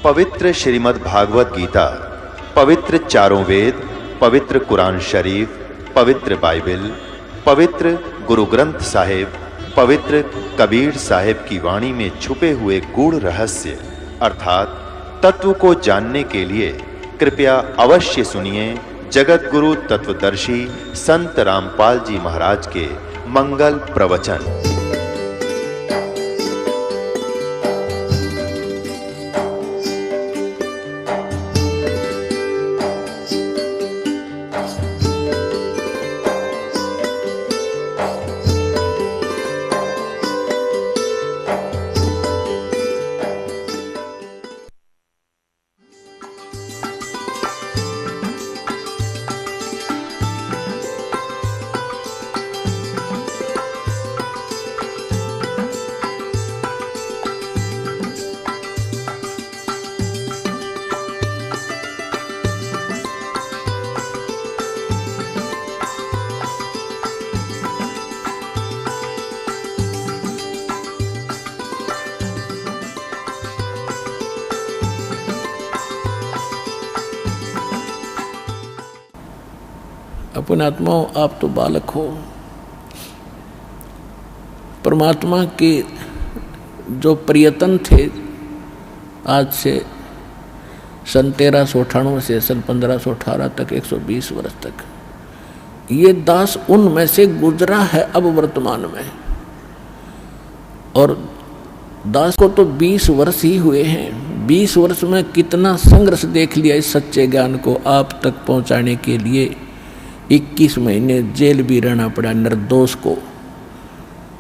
पवित्र श्रीमद् भागवत गीता, पवित्र चारों वेद, पवित्र कुरान शरीफ, पवित्र बाइबल, पवित्र गुरु ग्रंथ साहिब, पवित्र कबीर साहिब की वाणी में छुपे हुए गूढ़ रहस्य अर्थात तत्व को जानने के लिए कृपया अवश्य सुनिए जगत गुरु तत्वदर्शी संत रामपाल जी महाराज के मंगल प्रवचन। अपने आत्माओं, आप तो बालक हो। परमात्मा के जो प्रयत्न थे आज से सन 1398 से सन 1518 तक 120 वर्ष तक, ये दास उनमें से गुजरा है अब वर्तमान में। और दास को तो 20 वर्ष ही हुए हैं। 20 वर्ष में कितना संघर्ष देख लिया इस सच्चे ज्ञान को आप तक पहुंचाने के लिए। 21 महीने जेल भी रहना पड़ा निर्दोष को।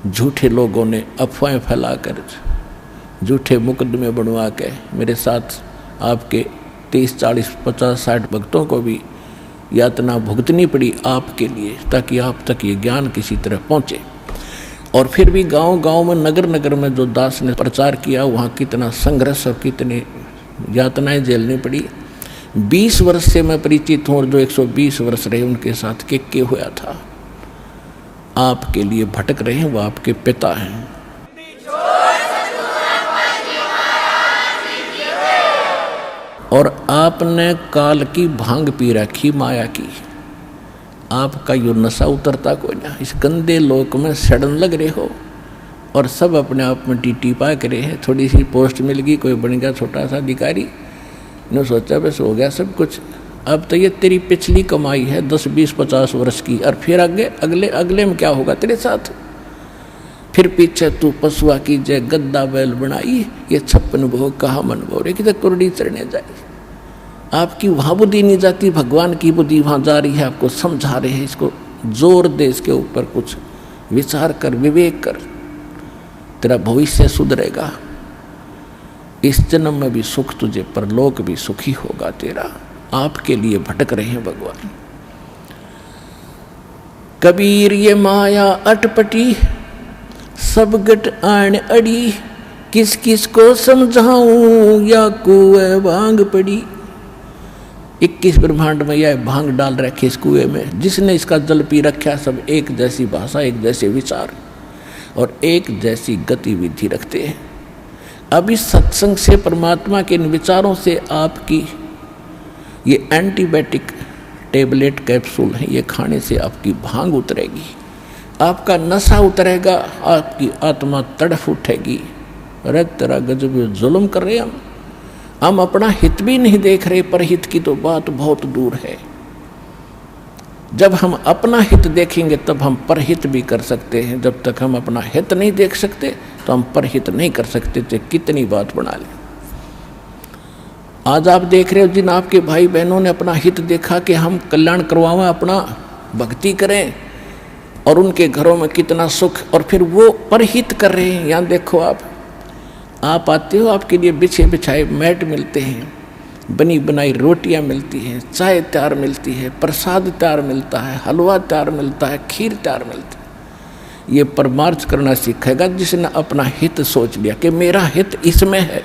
झूठे लोगों ने अफवाहें फैलाकर झूठे मुकदमे बनवा के मेरे साथ आपके 30, 40, 50, 60 भक्तों को भी यातना भुगतनी पड़ी आपके लिए, ताकि आप तक ये ज्ञान किसी तरह पहुँचे। और फिर भी गांव-गांव में, नगर नगर में जो दास ने प्रचार किया, वहाँ कितना संघर्ष और कितने यातनाएं झेलनी पड़ी। 20 वर्ष से मैं परिचित हूँ और जो 120 वर्ष रहे उनके साथ के हुआ था। आपके लिए भटक रहे हैं, वो आपके पिता हैं। और आपने काल की भांग पी रखी, माया की। आपका यो नशा उतरता कोई ना। इस गंदे लोक में सड़न लग रहे हो और सब अपने आप में टीटी पा करे हैं। थोड़ी सी पोस्ट मिल गई, कोई बन गया छोटा सा अधिकारी, ने सोचा बस हो गया सब कुछ। अब तो ये तेरी पिछली कमाई है 10, 20, 50 वर्ष की। और फिर आगे अगले में क्या होगा तेरे साथ? फिर पीछे तू पशुआ की जय गद्दा बैल बनाई, ये 56 भोग कहा मन भोरे कि कुरडी चढ़ने जाए। आपकी वहाँ बुद्धि नहीं जाती, भगवान की बुद्धि वहाँ जा रही है। आपको समझा रहे हैं, इसको जोर दे, इसके ऊपर कुछ विचार कर, विवेक कर, तेरा भविष्य सुधरेगा। इस जन्म में भी सुख तुझे, परलोक भी सुखी होगा तेरा। आपके लिए भटक रहे हैं भगवान। कबीर ये माया अटपटी, सब गट आन अड़ी, किस किस को समझाऊं या कुएं भांग पड़ी। 21 ब्रह्मांड में यह भांग डाल रखे इस कुएं में। जिसने इसका जल पी रखा, सब एक जैसी भाषा, एक जैसे विचार और एक जैसी गतिविधि रखते हैं। अब इस सत्संग से, परमात्मा के इन विचारों से आपकी ये एंटीबायोटिक टेबलेट कैप्सूल है, ये खाने से आपकी भांग उतरेगी, आपका नशा उतरेगा, आपकी आत्मा तड़फ उठेगी। अरे तेरा गजब जुल्म कर रहे हम अपना हित भी नहीं देख रहे, पर हित की तो बात बहुत दूर है। जब हम अपना हित देखेंगे तब हम परहित भी कर सकते हैं। जब तक हम अपना हित नहीं देख सकते तो हम परहित नहीं कर सकते थे। कितनी बात बना लें। आज आप देख रहे हो जिन आपके भाई बहनों ने अपना हित देखा कि हम कल्याण करवाएं, अपना भक्ति करें, और उनके घरों में कितना सुख, और फिर वो परहित कर रहे हैं। यहाँ देखो आप आते हो, आपके लिए बिछे बिछाए मैट मिलते हैं, बनी बनाई रोटियां मिलती हैं, चाय तैयार मिलती है, प्रसाद तैयार मिलता है, हलवा तैयार मिलता है, खीर तैयार मिलती है। ये परमार्थ करना सीखेगा जिसने अपना हित सोच लिया कि मेरा हित इसमें है।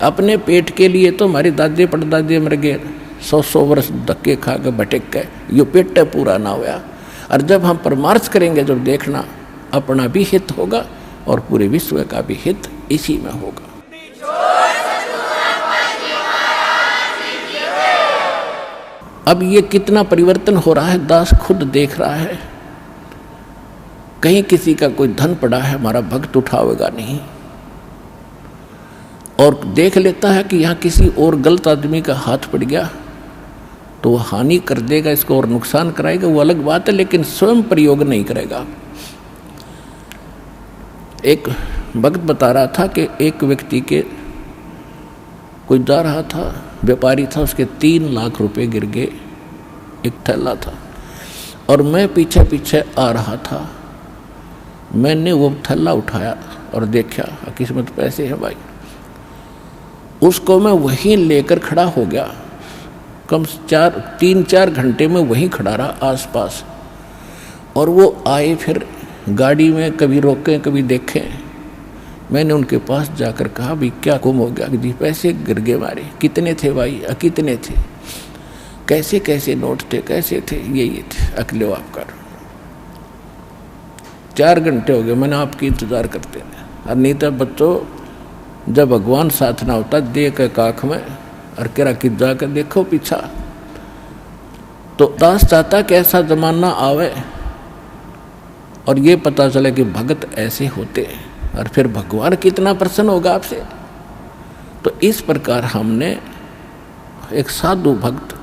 अपने पेट के लिए तो हमारे दादे परदादे मर गए, 100 वर्ष धक्के खा के भटक गए, ये पेट पूरा ना हुआ। और जब हम परमार्थ करेंगे, जब देखना अपना भी हित होगा और पूरे विश्व का भी हित इसी में होगा। अब ये कितना परिवर्तन हो रहा है दास खुद देख रहा है। कहीं किसी का कोई धन पड़ा है, हमारा भक्त उठावेगा नहीं, और देख लेता है कि यहाँ किसी और गलत आदमी का हाथ पड़ गया तो वो हानि कर देगा इसको और नुकसान कराएगा, वो अलग बात है, लेकिन स्वयं प्रयोग नहीं करेगा। एक भक्त बता रहा था कि एक व्यक्ति के कोई जा रहा था, व्यापारी था, उसके 3 लाख रुपए गिर गए, एक थैला था, और मैं पीछे पीछे आ रहा था। मैंने वो थैला उठाया और देखा किस्मत पैसे हैं भाई, उसको मैं वहीं लेकर खड़ा हो गया। कम 3-4 घंटे में वहीं खड़ा रहा आसपास, और वो आए फिर गाड़ी में, कभी रोके कभी देखे। मैंने उनके पास जाकर कहा भाई क्या गुम हो गया? जी पैसे गिर गए हमारे। कितने थे भाई? कितने थे? कैसे कैसे नोट थे? कैसे थे? ये थे। अकले आपका 4 घंटे हो गए मैंने आपकी इंतज़ार करते हैं। और नहीं तो बच्चों, जब भगवान साथ ना होता दे के काख में और केरा कि जाकर देखो पीछा, तो दास चाहता कि ऐसा जमाना आवे और ये पता चले कि भगत ऐसे होते हैं, और फिर भगवान कितना प्रसन्न होगा आपसे। तो इस प्रकार हमने एक साधु भक्त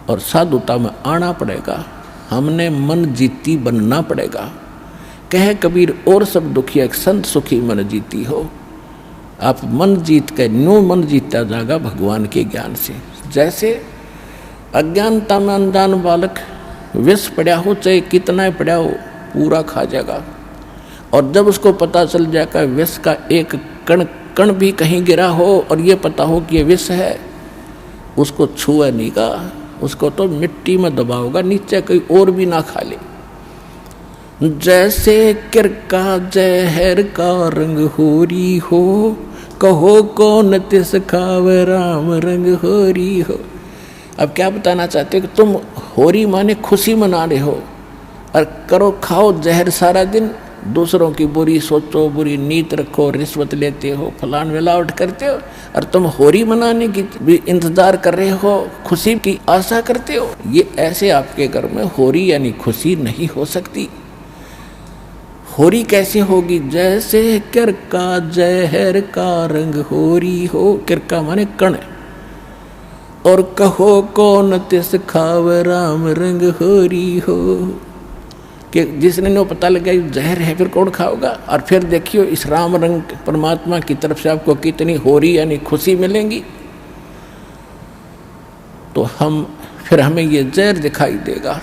और साधुता में आना पड़ेगा, हमने मन जीती बनना पड़ेगा। कहे कबीर और सब दुखी एक संत सुखी मन जीती हो। आप मन जीत के नो मन जीता जाएगा भगवान के ज्ञान से। जैसे अज्ञानता में अनजान बालक विष पड़ा हो, चाहे कितना ही पड़ा हो, पूरा खा जाएगा, और जब उसको पता चल जाएगा विष का एक कण कण भी कहीं गिरा हो और ये पता हो कि ये विष है, उसको छुआ नहीं का, उसको तो मिट्टी में दबाओगा, नीचे कोई और भी ना खा ले। जैसे किरका जहर का रंग होरी हो, कहो कौन तिस खावे राम रंग होरी हो। अब क्या बताना चाहते हो कि तुम होरी माने खुशी मना रहे हो और करो खाओ जहर सारा दिन, दूसरों की बुरी सोचो, बुरी नीत रखो, रिश्वत लेते हो, फलान मिलावट करते हो, और तुम होरी मनाने की भी इंतजार कर रहे हो, खुशी की आशा करते हो। ये ऐसे आपके घर में होरी यानी खुशी नहीं हो सकती। होरी कैसे होगी? जैसे किरका जहर का रंग होरी हो, किरका माने कण, और कहो कौन तिस खाव राम रंग होरी हो, कि जिसने नो पता लगा जहर है फिर कौन खाओगा। और फिर देखियो इस राम रंग परमात्मा की तरफ से आपको कितनी होरी यानी खुशी मिलेंगी। तो फिर हमें ये जहर दिखाई देगा,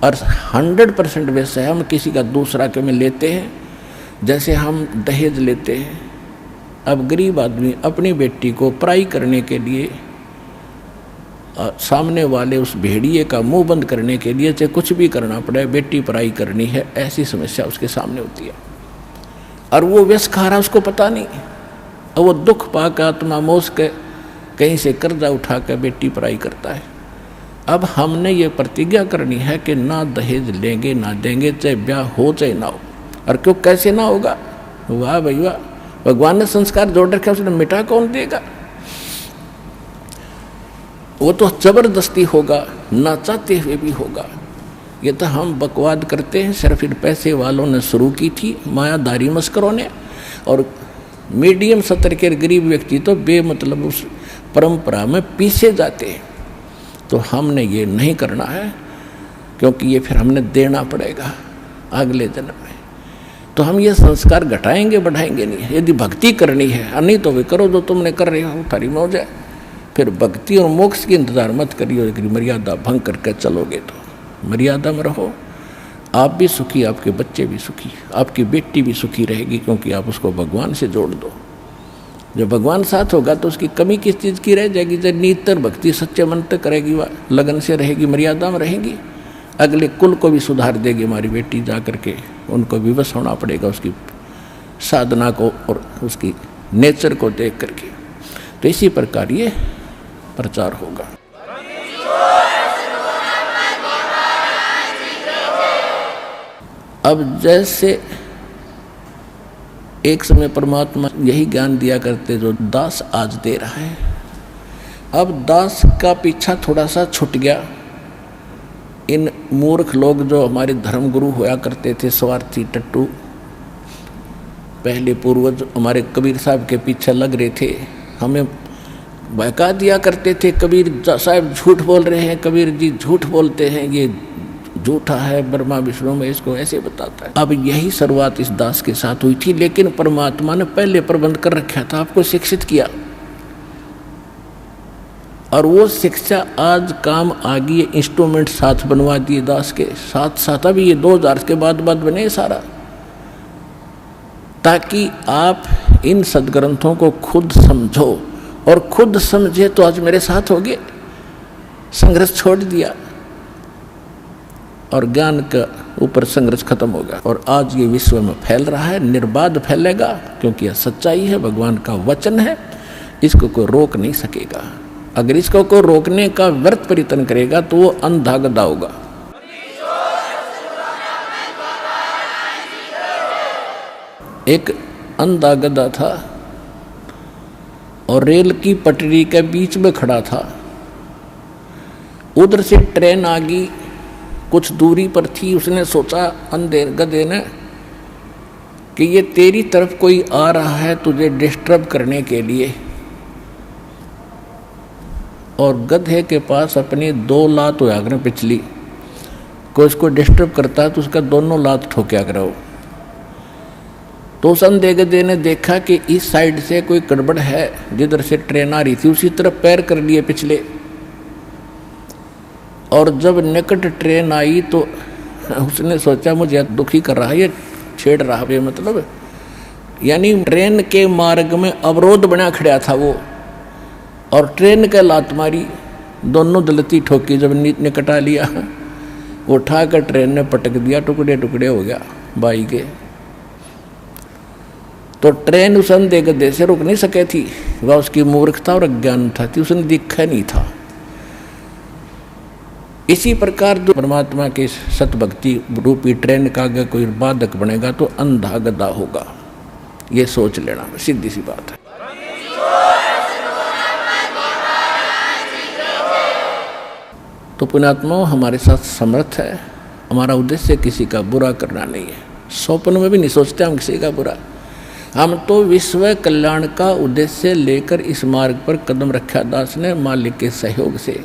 और 100% वैसे हम किसी का दूसरा के में लेते हैं। जैसे हम दहेज लेते हैं, अब गरीब आदमी अपनी बेटी को पराई करने के लिए, सामने वाले उस भेड़िए का मुंह बंद करने के लिए चाहे कुछ भी करना पड़े, बेटी पराई करनी है, ऐसी समस्या उसके सामने होती है, और वो व्यस खा रहा उसको पता नहीं, और वो दुख पाकर आत्मा मोस के कहीं से कर्जा उठा कर बेटी पराई करता है। अब हमने ये प्रतिज्ञा करनी है कि ना दहेज लेंगे ना देंगे, चाहे ब्याह हो चाहे ना हो। और क्यों कैसे ना होगा? वाह भाई वाह, भगवान ने संस्कार जोड़ रखे, उसने मिटा कौन देगा? वो तो जबरदस्ती होगा, ना चाहते हुए भी होगा। ये तो हम बकवाद करते हैं, सिर्फ इन पैसे वालों ने शुरू की थी, मायादारी मस्करों ने, और मीडियम स्तर के गरीब व्यक्ति तो बेमतलब उस परंपरा में पीछे जाते हैं। तो हमने ये नहीं करना है, क्योंकि ये फिर हमने देना पड़ेगा अगले जन्म में। तो हम ये संस्कार घटाएंगे बढ़ाएंगे नहीं। यदि भक्ति करनी है, और नहीं तो वे करो जो तुमने कर रहे हो, थारी मौज है। फिर भक्ति और मोक्ष की इंतजार मत करियो, लेकिन मर्यादा भंग करके चलोगे तो मर्यादा में रहो, आप भी सुखी, आपके बच्चे भी सुखी, आपकी बेटी भी सुखी रहेगी, क्योंकि आप उसको भगवान से जोड़ दो। जब भगवान साथ होगा तो उसकी कमी किस चीज़ की रह जाएगी? जब नितर भक्ति सच्चे मन तक करेगी, वह लगन से रहेगी, मर्यादा में रहेगी, अगले कुल को भी सुधार देगी हमारी बेटी। जा करके उनको विवश होना पड़ेगा उसकी साधना को और उसकी नेचर को देख करके। तो इसी प्रकार ये प्रचार होगा। अब जैसे एक समय परमात्मा यही ज्ञान दिया करते जो दास आज दे रहा है, अब दास का पीछा थोड़ा सा छूट गया। इन मूर्ख लोग जो हमारे धर्म गुरु होया करते थे, स्वार्थी टट्टू, पहले पूर्वज हमारे कबीर साहब के पीछे लग रहे थे, हमें बहका दिया करते थे, कबीर साहब झूठ बोल रहे हैं, कबीर जी झूठ बोलते हैं, ये झूठा है, ब्रह्मा विष्णु में इसको ऐसे बताता है। अब यही शुरुआत इस दास के साथ हुई थी, लेकिन परमात्मा ने पहले प्रबंध कर रखा था, आपको शिक्षित किया, और वो शिक्षा आज काम आ गई। इंस्ट्रूमेंट साथ बनवा दिए दास के साथ साथ। अभी ये 2000 के बाद बने सारा, ताकि आप इन सदग्रंथों को खुद समझो, और खुद समझे तो आज मेरे साथ होगे। संघर्ष छोड़ दिया और ज्ञान का ऊपर संघर्ष खत्म होगा, और आज ये विश्व में फैल रहा है, निर्बाध फैलेगा, क्योंकि यह सच्चाई है, भगवान का वचन है, इसको कोई रोक नहीं सकेगा। अगर इसको कोई रोकने का व्यर्थ प्रयत्न करेगा तो वो अंधा गधा होगा। एक अंधा गधा था और रेल की पटरी के बीच में खड़ा था। उधर से ट्रेन आ गई, कुछ दूरी पर थी। उसने सोचा, अंधे गधे ने, कि ये तेरी तरफ कोई आ रहा है तुझे डिस्टर्ब करने के लिए, और गधे के पास अपनी 2 लात होया करें पिछली, कोई उसको डिस्टर्ब करता है तो उसका दोनों लात ठोक्या करो। तो उस अंधे गधे ने देखा कि इस साइड से कोई गड़बड़ है, जिधर से ट्रेन आ रही थी उसी तरफ पैर कर लिए पिछले, और जब निकट ट्रेन आई तो उसने सोचा मुझे दुखी कर रहा है, ये छेड़ रहा है, मतलब यानी ट्रेन के मार्ग में अवरोध बना खड़ा था वो, और ट्रेन का लात मारी, दोनों दलती ठोकी। जब निकट आ लिया, वो उठाकर ट्रेन ने पटक दिया, टुकड़े टुकड़े हो गया बाई के। तो ट्रेन उस अंधे गधे से रुक नहीं सके थी, वह उसकी मूर्खता और अज्ञानता थी, उसने दिखा नहीं था। इसी प्रकार जो परमात्मा के सतभक्ति रूपी ट्रेन का अगर कोई बाधक बनेगा तो अंधा गधा होगा, ये सोच लेना, सीधी सी बात है। तो पुण्यात्मा हमारे साथ समर्थ है, हमारा उद्देश्य किसी का बुरा करना नहीं है, स्वप्न में भी नहीं सोचते हम किसी का बुरा। हम तो विश्व कल्याण का उद्देश्य लेकर इस मार्ग पर कदम रखा दास ने, मालिक के सहयोग से।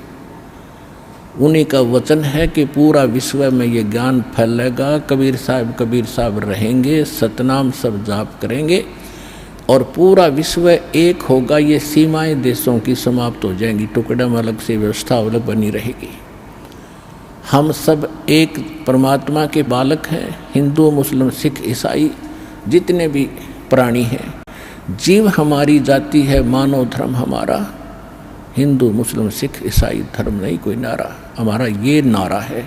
उन्हीं का वचन है कि पूरा विश्व में ये ज्ञान फैलेगा, कबीर साहब रहेंगे, सतनाम सब जाप करेंगे, और पूरा विश्व एक होगा। ये सीमाएं देशों की समाप्त हो जाएंगी, टुकड़े में अलग से व्यवस्था अलग बनी रहेगी। हम सब एक परमात्मा के बालक हैं, हिंदू मुस्लिम सिख ईसाई जितने भी प्राणी हैं। जीव हमारी जाति है, मानव धर्म हमारा, हिंदू मुस्लिम सिख ईसाई धर्म नहीं कोई नारा, हमारा ये नारा है,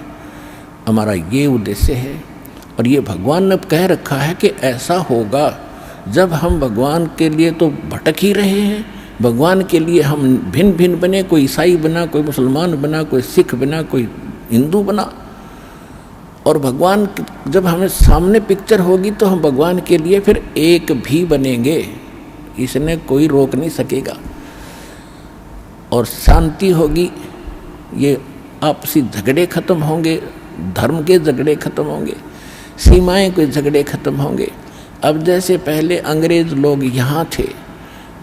हमारा ये उद्देश्य है। और ये भगवान ने कह रखा है कि ऐसा होगा जब हम भगवान के लिए तो भटक ही रहे हैं, भगवान के लिए हम भिन्न भिन्न बने, कोई ईसाई बना, कोई मुसलमान बना, कोई सिख बना, कोई हिंदू बना, और भगवान जब हमें सामने पिक्चर होगी तो हम भगवान के लिए फिर एक भी बनेंगे, इसने कोई रोक नहीं सकेगा। और शांति होगी, ये आपसी झगड़े खत्म होंगे, धर्म के झगड़े खत्म होंगे, सीमाएं के झगड़े खत्म होंगे। अब जैसे पहले अंग्रेज लोग यहाँ थे,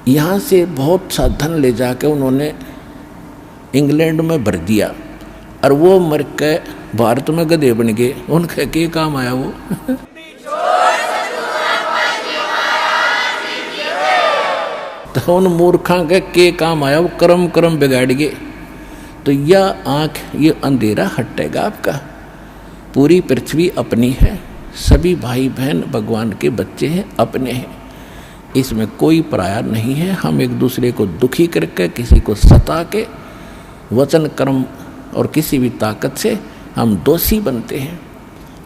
यहाँ से बहुत सा धन ले जाके उन्होंने इंग्लैंड में भर दिया, और वो मर के भारत में गधे बन गए। उनका क्या काम आया वो तो उन मूर्खों के काम आया, वो कर्म बिगाड़ गए। तो यह आँख, ये अंधेरा हटेगा आपका। पूरी पृथ्वी अपनी है, सभी भाई बहन भगवान के बच्चे हैं, अपने हैं, इसमें कोई पराया नहीं है। हम एक दूसरे को दुखी करके, किसी को सता के, वचन कर्म और किसी भी ताकत से हम दोषी बनते हैं।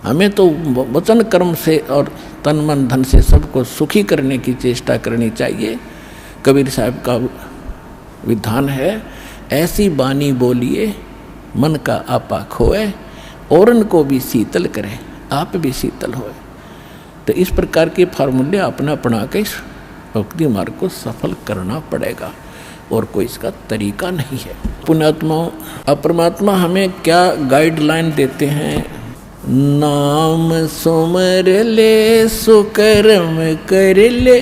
हमें तो वचन कर्म से और तन मन धन से सबको सुखी करने की चेष्टा करनी चाहिए। कबीर साहब का विधान है, ऐसी बानी बोलिए मन का आपा खोए, औरन को भी शीतल करे, आप भी शीतल होए। तो इस प्रकार के फार्मूले अपना अपना के इस भक्ति मार्ग को सफल करना पड़ेगा। और कोई इसका तरीका नहीं है। पुण्यात्माओं, परमात्मा हमें क्या गाइडलाइन देते हैं? नाम सुमर ले सुकर्म कर ले,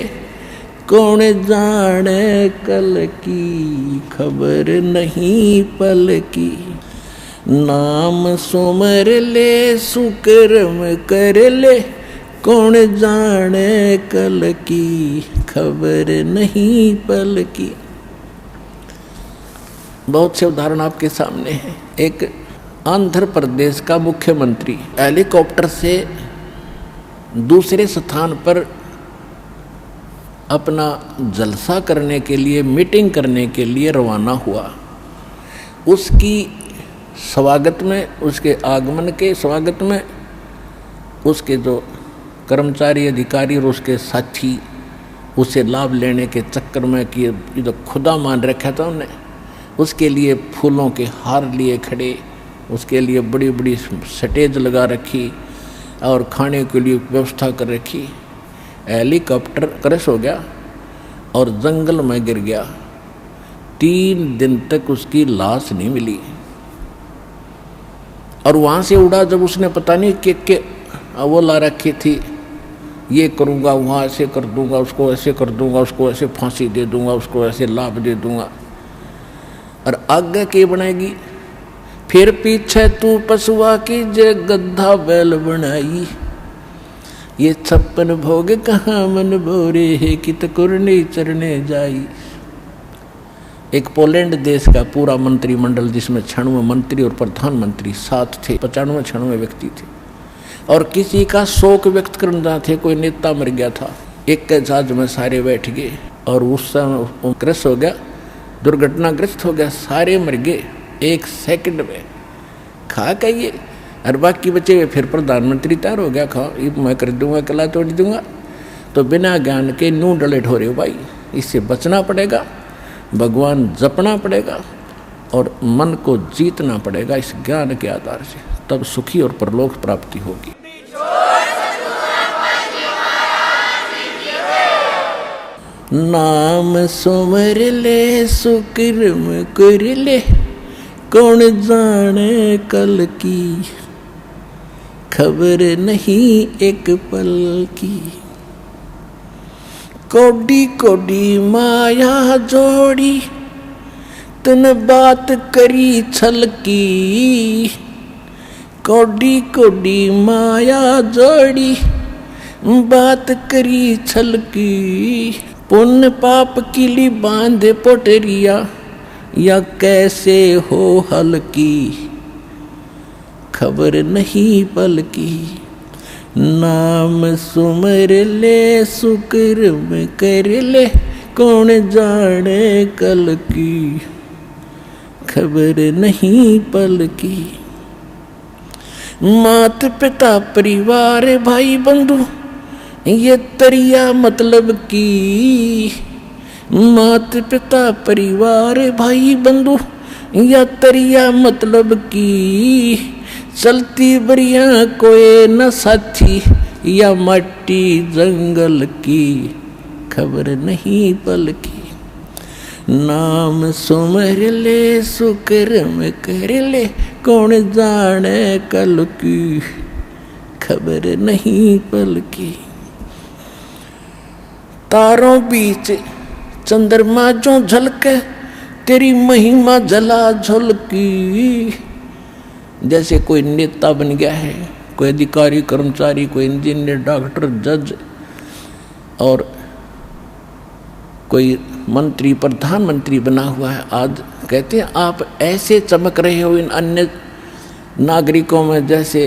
कौन जाने कल की खबर नहीं पल की। नाम सुमर ले सुकर्म कर ले, कौन जाने कल की खबर नहीं पल की। बहुत से उदाहरण आपके सामने हैं। एक आंध्र प्रदेश का मुख्यमंत्री हेलीकॉप्टर से दूसरे स्थान पर अपना जलसा करने के लिए, मीटिंग करने के लिए रवाना हुआ। उसकी स्वागत में, उसके आगमन के स्वागत में उसके जो कर्मचारी, अधिकारी और उसके साथी उसे लाभ लेने के चक्कर में कि ये जो खुदा मान रखा था उन्हें, उसके लिए फूलों के हार लिए खड़े, उसके लिए बड़ी बड़ी स्टेज लगा रखी और खाने के लिए व्यवस्था कर रखी। हेलीकॉप्टर क्रैश हो गया और जंगल में गिर गया। 3 दिन तक उसकी लाश नहीं मिली। और वहाँ से उड़ा जब उसने पता नहीं कि वो ला रखी थी, ये करूँगा, वहाँ ऐसे कर दूँगा, उसको ऐसे कर दूँगा, उसको ऐसे फांसी दे दूँगा, उसको ऐसे लाभ दे दूँगा, और आगे के बनाएगी। फिर पीछे तू पशुआ की जे गद्दा बैल बनाई, ये 56 भोग कहाँ मन भोरे है कि तकुरने चरने जाई। एक पोलैंड देश का पूरा मंत्रिमंडल, जिसमें 96 मंत्री और प्रधानमंत्री साथ थे, 95-96 व्यक्ति थे, और किसी का शोक व्यक्त करना थे, कोई नेता मर गया था। एक के जहाज में सारे बैठ गए और उस समय क्रैश हो गया, दुर्घटनाग्रस्त हो गया, सारे मर गए 1 सेकंड में। खा कहिए, और बाकी बचे हुए फिर प्रधानमंत्री तैयार हो गया, खा ये मैं कर दूंगा, कला तोड़ दूंगा। तो बिना ज्ञान के नू डले ठोरे हो भाई, इससे बचना पड़ेगा, भगवान जपना पड़ेगा और मन को जीतना पड़ेगा इस ज्ञान के आधार से, तब सुखी और परलोक प्राप्ति होगी। नाम सुमर ले सुकर्म कर ले, कौन जाने कल की खबर नहीं एक पल की। कोडी कोडी माया जोड़ी, तन बात करी छल की। कोडी कोडी माया जोड़ी, बात करी छल की। पुण्य पाप किली बांधे पोटरिया, या कैसे हो हल्की खबर नहीं पल की। नाम सुमर ले सुकर्म कर ले, कौन जाने कल की खबर नहीं पल की। मात पिता परिवार भाई बंधु, ये तरिया मतलब की। मात पिता परिवार भाई बंधु, या तरिया मतलब की। चलती बरिया कोई न साथी, या मट्टी जंगल की खबर नहीं पल की। नाम सुमर ले सुकर्म कर ले, कौन जाने कल की खबर नहीं पल की। तारों बीच चंद्रमा जो झलके, तेरी महिमा जला झलकी। जैसे कोई नेता बन गया है, कोई अधिकारी कर्मचारी, कोई इंजीनियर, डॉक्टर, जज और कोई मंत्री, प्रधानमंत्री बना हुआ है। आज कहते हैं आप ऐसे चमक रहे हो इन अन्य नागरिकों में जैसे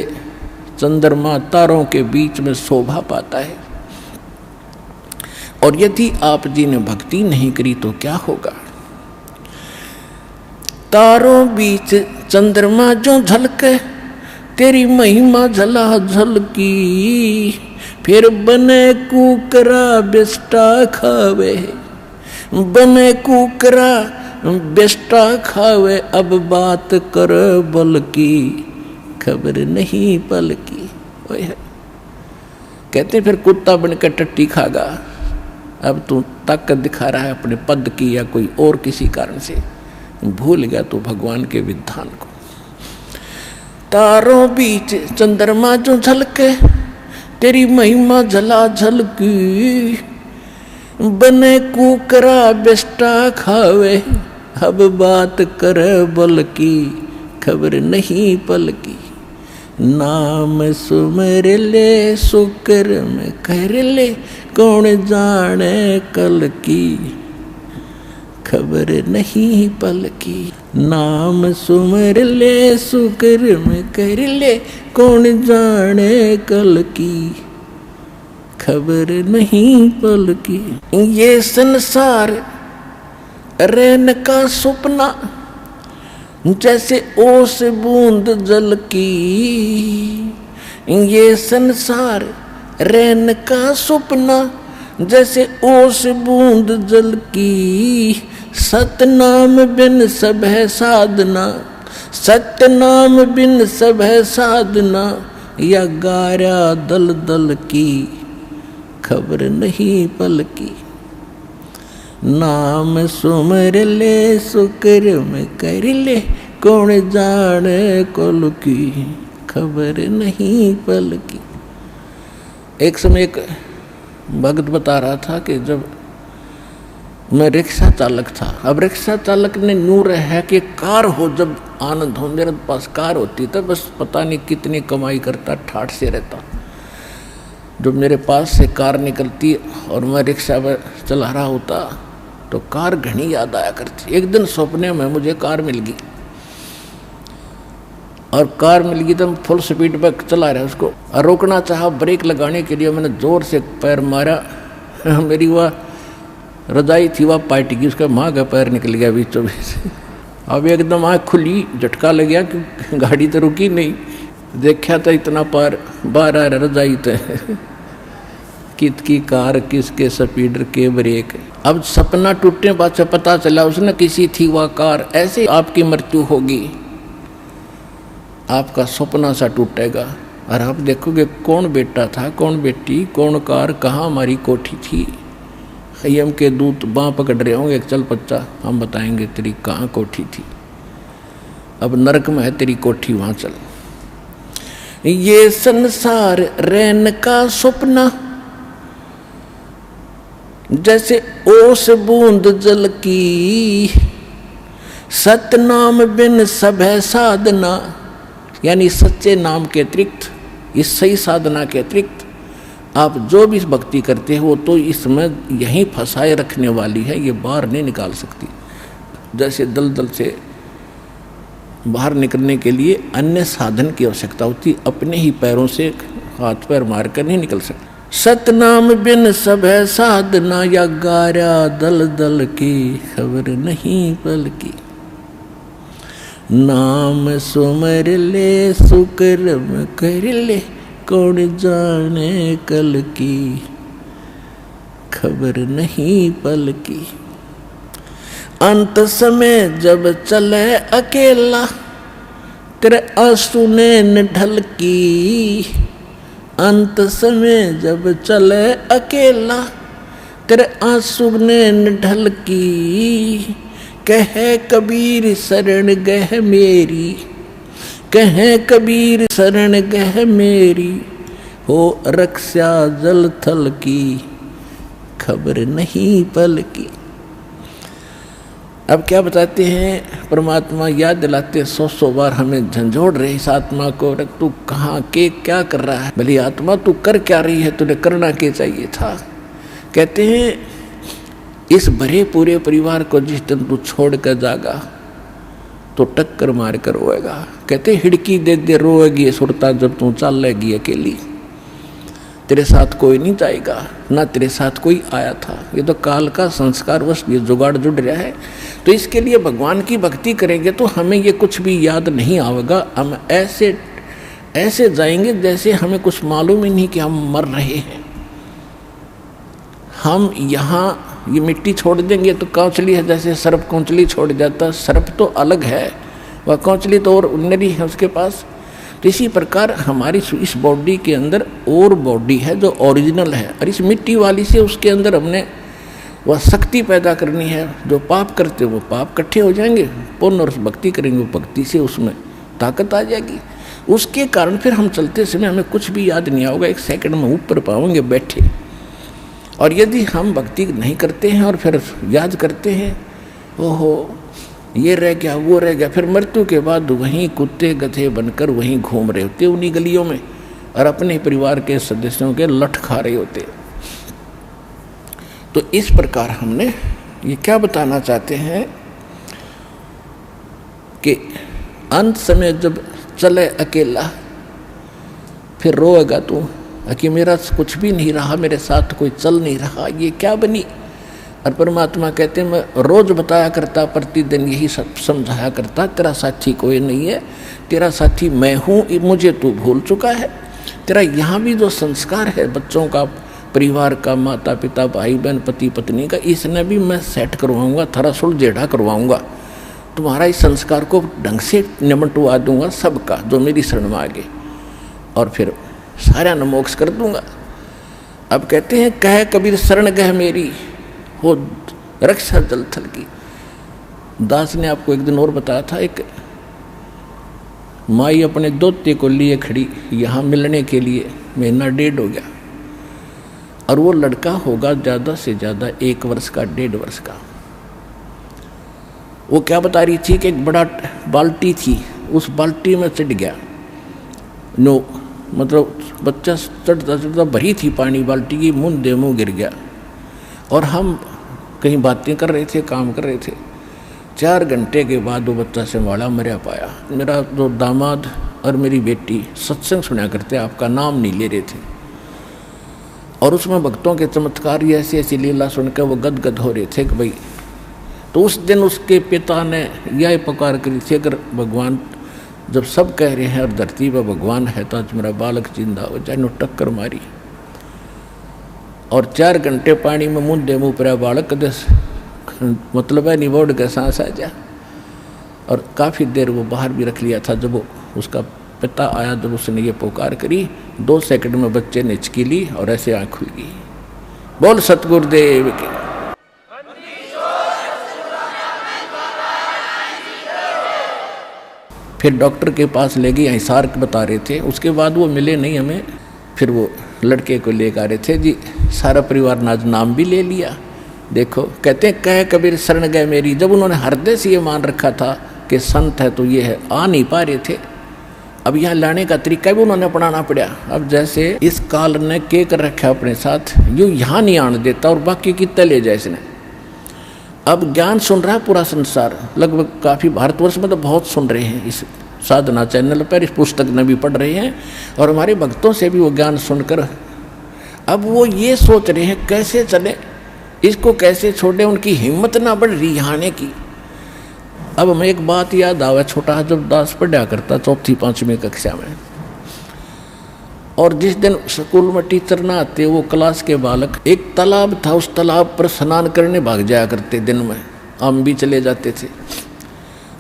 चंद्रमा तारों के बीच में शोभा पाता है। और यदि आप जी ने भक्ति नहीं करी तो क्या होगा। तारों बीच चंद्रमा जो झलके, तेरी महिमा झला झलकी। फिर बने कुकरा बेस्टा खावे, बने कुकरा बेस्टा खावे। अब बात कर बल की खबर नहीं पल की। कहते फिर कुत्ता बनकर टट्टी खागा अब तू ताकत दिखा रहा है अपने पद की या कोई और किसी कारण से, भूल गया तो भगवान के विधान को। तारों बीच चंद्रमा जो झलके, तेरी महिमा झला झलकी, बने कुकरा बेस्टा खावे, अब बात कर बल की, खबर नहीं पल की। नाम सुमर ले शुक्र में कर ले, कौन जाने कल की, खबर नहीं पल की। नाम सुमर ले शुक्र में कर ले, कौन जाने कल की, खबर नहीं पल की। ये संसार रहने का सपना, जैसे ओस बूंद जल की। ये संसार रहने का सपना, जैसे ओस बूंद जल की। सतनाम बिन सब है साधना, सतनाम बिन सब है साधना, या गारा दल दल की, खबर नहीं पल की। नाम सुमर ले शुक्र में कर ले, कौन जाने कल की, खबर नहीं पल की। एक समय एक भक्त बता रहा था कि जब मैं रिक्शा चालक था, अब रिक्शा चालक ने नूर है कि कार हो, जब आनंद हो, मेरे पास कार होती तो बस पता नहीं कितनी कमाई करता, ठाठ से रहता। जब मेरे पास से कार निकलती और मैं रिक्शा पर चला रहा होता तो कार घनी याद आया करती। एक दिन सपने में मुझे कार मिल गई, और कार मिल गई तो फुल स्पीड पर चला रहा उसको, और रोकना चाहा, ब्रेक लगाने के लिए मैंने जोर से पैर मारा, मेरी वह रजाई थी वह पार्टी की, उसका माँ का पैर निकल गया बीचों बीच। अब एकदम आँख खुली, झटका लग गया कि गाड़ी तो रुकी नहीं, देखा तो इतना पार बाहर आ रहा रजाई तो कित की कार, किसके स्पीडर के ब्रेक। अब सपना टूटने बाद से पता चला उसने किसी थी वह कार। ऐसे आपकी मृत्यु होगी, आपका सपना सा टूटेगा और आप देखोगे कौन बेटा था, कौन बेटी, कौन कार, कहाँ हमारी कोठी थी। यम के दूत बाँ पकड़ रहे होंगे, चल बच्चा हम बताएंगे तेरी कहाँ कोठी थी, अब नरक में है तेरी कोठी, वहाँ चल। ये संसार रहने का सपना, जैसे ओस बूंद जल की। सतनाम बिन सब है साधना, यानी सच्चे नाम के अतिरिक्त, इस सही साधना के अतिरिक्त आप जो भी भक्ति करते हो तो इसमें यहीं फंसाए रखने वाली है, ये बाहर नहीं निकाल सकती। जैसे दलदल से बाहर निकलने के लिए अन्य साधन की आवश्यकता होती, अपने ही पैरों से हाथ पैर मारकर नहीं निकल सकते। सतनाम बिन सब है साधना, या गारा दल दल की, खबर नहीं पल की। नाम सुमर ले सुकर्म कर ले, कौन जाने कल की, खबर नहीं पल की। अंत समय जब चले अकेला, तेरे आंसू ने ढल की। अंत समय जब चले अकेला, तेरे आंसू ने ढल की। कहे कबीर शरण गह मेरी, कहे कबीर शरण गह मेरी, हो रक्षा जल थल की, खबर नहीं पल की। अब क्या बताते हैं, परमात्मा याद दिलाते 100 बार हमें झंझोड़ रहे इस आत्मा को, रख तू कहाँ के क्या कर रहा है, भली आत्मा तू कर क्या रही है, तूने करना क्या चाहिए था। कहते हैं इस भरे पूरे परिवार को जिस दिन तू छोड़ कर जागा तो टक्कर मार कर रोएगा। कहते हिड़की दे दे रोएगी सुरता जब तू चल लेगी अकेली, तेरे साथ कोई नहीं जाएगा, ना तेरे साथ कोई आया था। ये तो काल का संस्कार वश ये जुगाड़ जुड़ रहा है। तो इसके लिए भगवान की भक्ति करेंगे तो हमें ये कुछ भी याद नहीं आएगा। हम ऐसे ऐसे जाएंगे जैसे हमें कुछ मालूम ही नहीं कि हम मर रहे हैं। हम यहाँ ये मिट्टी छोड़ देंगे तो कौचली है, जैसे सर्प कौचली छोड़ जाता, सर्प तो अलग है, वह कौचली तो और उन्नरी है उसके पास। तो इसी प्रकार हमारी इस बॉडी के अंदर और बॉडी है जो ओरिजिनल है, और इस मिट्टी वाली से उसके अंदर हमने वह शक्ति पैदा करनी है। जो पाप करते वो पाप इकट्ठे हो जाएंगे, पुण्य और भक्ति करेंगे वो भक्ति से उसमें ताकत आ जाएगी। उसके कारण फिर हम चलते समय हमें कुछ भी याद नहीं आओगे, 1 सेकंड में ऊपर पाओगे बैठे। और यदि हम भक्ति नहीं करते हैं और फिर याद करते हैं, ओहो ये रह गया वो रह गया, फिर मृत्यु के बाद वहीं कुत्ते गधे बनकर वहीं घूम रहे होते उन्हीं गलियों में और अपने परिवार के सदस्यों के लठ खा रहे होते। तो इस प्रकार हमने ये क्या बताना चाहते हैं कि अंत समय जब चले अकेला फिर रोएगा तू कि मेरा कुछ भी नहीं रहा, मेरे साथ कोई चल नहीं रहा, ये क्या बनी। और परमात्मा कहते हैं मैं रोज बताया करता, प्रतिदिन यही सब समझाया करता, तेरा साथी कोई नहीं है, तेरा साथी मैं हूँ, मुझे तू भूल चुका है। तेरा यहाँ भी जो संस्कार है बच्चों का, परिवार का, माता पिता भाई बहन पति पत्नी का, इसने भी मैं सेट करवाऊँगा, थोड़ा सुलझेड़ा करवाऊँगा, तुम्हारा इस संस्कार को ढंग से निमटवा दूंगा सबका जो मेरी शरण में आगे, और फिर सारा न मोक्ष कर दूंगा। अब कहते हैं कह कबीर शरण गह मेरी हो रक्षा जल थल की। दास ने आपको एक दिन और बताया था, एक माई अपने दोते को लिए खड़ी यहाँ मिलने के लिए, 1.5 महीना हो गया, और वो लड़का होगा ज़्यादा से ज़्यादा 1 वर्ष का, 1.5 वर्ष का। वो क्या बता रही थी कि एक बड़ा बाल्टी थी, उस बाल्टी में चढ़ गया, नो मतलब बच्चा चढ़ता चढ़ता भरी थी पानी बाल्टी की, मुँह गिर गया। और हम कहीं बातें कर रहे थे, काम कर रहे थे। 4 घंटे के बाद वो बच्चा संभाला, मरा पाया। मेरा जो दामाद और मेरी बेटी सत्संग सुना करते, आपका नाम नहीं ले रहे थे, और उसमें भक्तों के चमत्कार ऐसी ऐसी लीला सुनकर वो गदगद हो रहे थे कि भाई। तो उस दिन उसके पिता ने यह पुकार करी थी, अगर भगवान जब सब कह रहे हैं और धरती पर भगवान है तो आज मेरा बालक जिंदा हो जाए। नो टक्कर मारी और 4 घंटे पानी में मुँह पर बालक दस मतलब है निबोड़ के सांस आ जा। और काफ़ी देर वो बाहर भी रख लिया था। जब वो उसका पिता आया, जब उसने ये पुकार करी, 2 सेकंड में बच्चे ने हिचकी ली और ऐसे आँख खुल गई। बोल सतगुरुदेव के। फिर डॉक्टर के पास ले गई, हिसार बता रहे थे। उसके बाद वो मिले नहीं हमें। फिर वो लड़के को लेकर आ रहे थे जी, सारा परिवार ने आज नाम भी ले लिया। देखो कहते हैं कह कबीर शरण गए मेरी। जब उन्होंने हृदय से ये मान रखा था कि संत है तो ये है, आ नहीं पा रहे थे। अब यहाँ लाने का तरीका भी उन्होंने अपनाना पड़ा। अब जैसे इस काल ने के कर रखा अपने साथ, यूँ यहाँ नहीं आने देता और बाकी कितने ले जाए इसने। अब ज्ञान सुन रहा है पूरा संसार, लगभग काफ़ी भारतवर्ष में तो बहुत सुन रहे हैं इस साधना चैनल पर, इस पुस्तक में भी पढ़ रहे हैं, और हमारे भक्तों से भी वो ज्ञान सुनकर अब वो ये सोच रहे हैं कैसे चले, इसको कैसे छोड़े। उनकी हिम्मत ना बढ़ रही यहाँ आने की। अब हमें एक बात याद आवा, छोटा जब दास पढ़ा करता 4वीं 5वीं कक्षा में, और जिस दिन स्कूल में टीचर ना आते, वो क्लास के बालक, एक तालाब था, उस तालाब पर स्नान करने भाग जाया करते। दिन में हम भी चले जाते थे।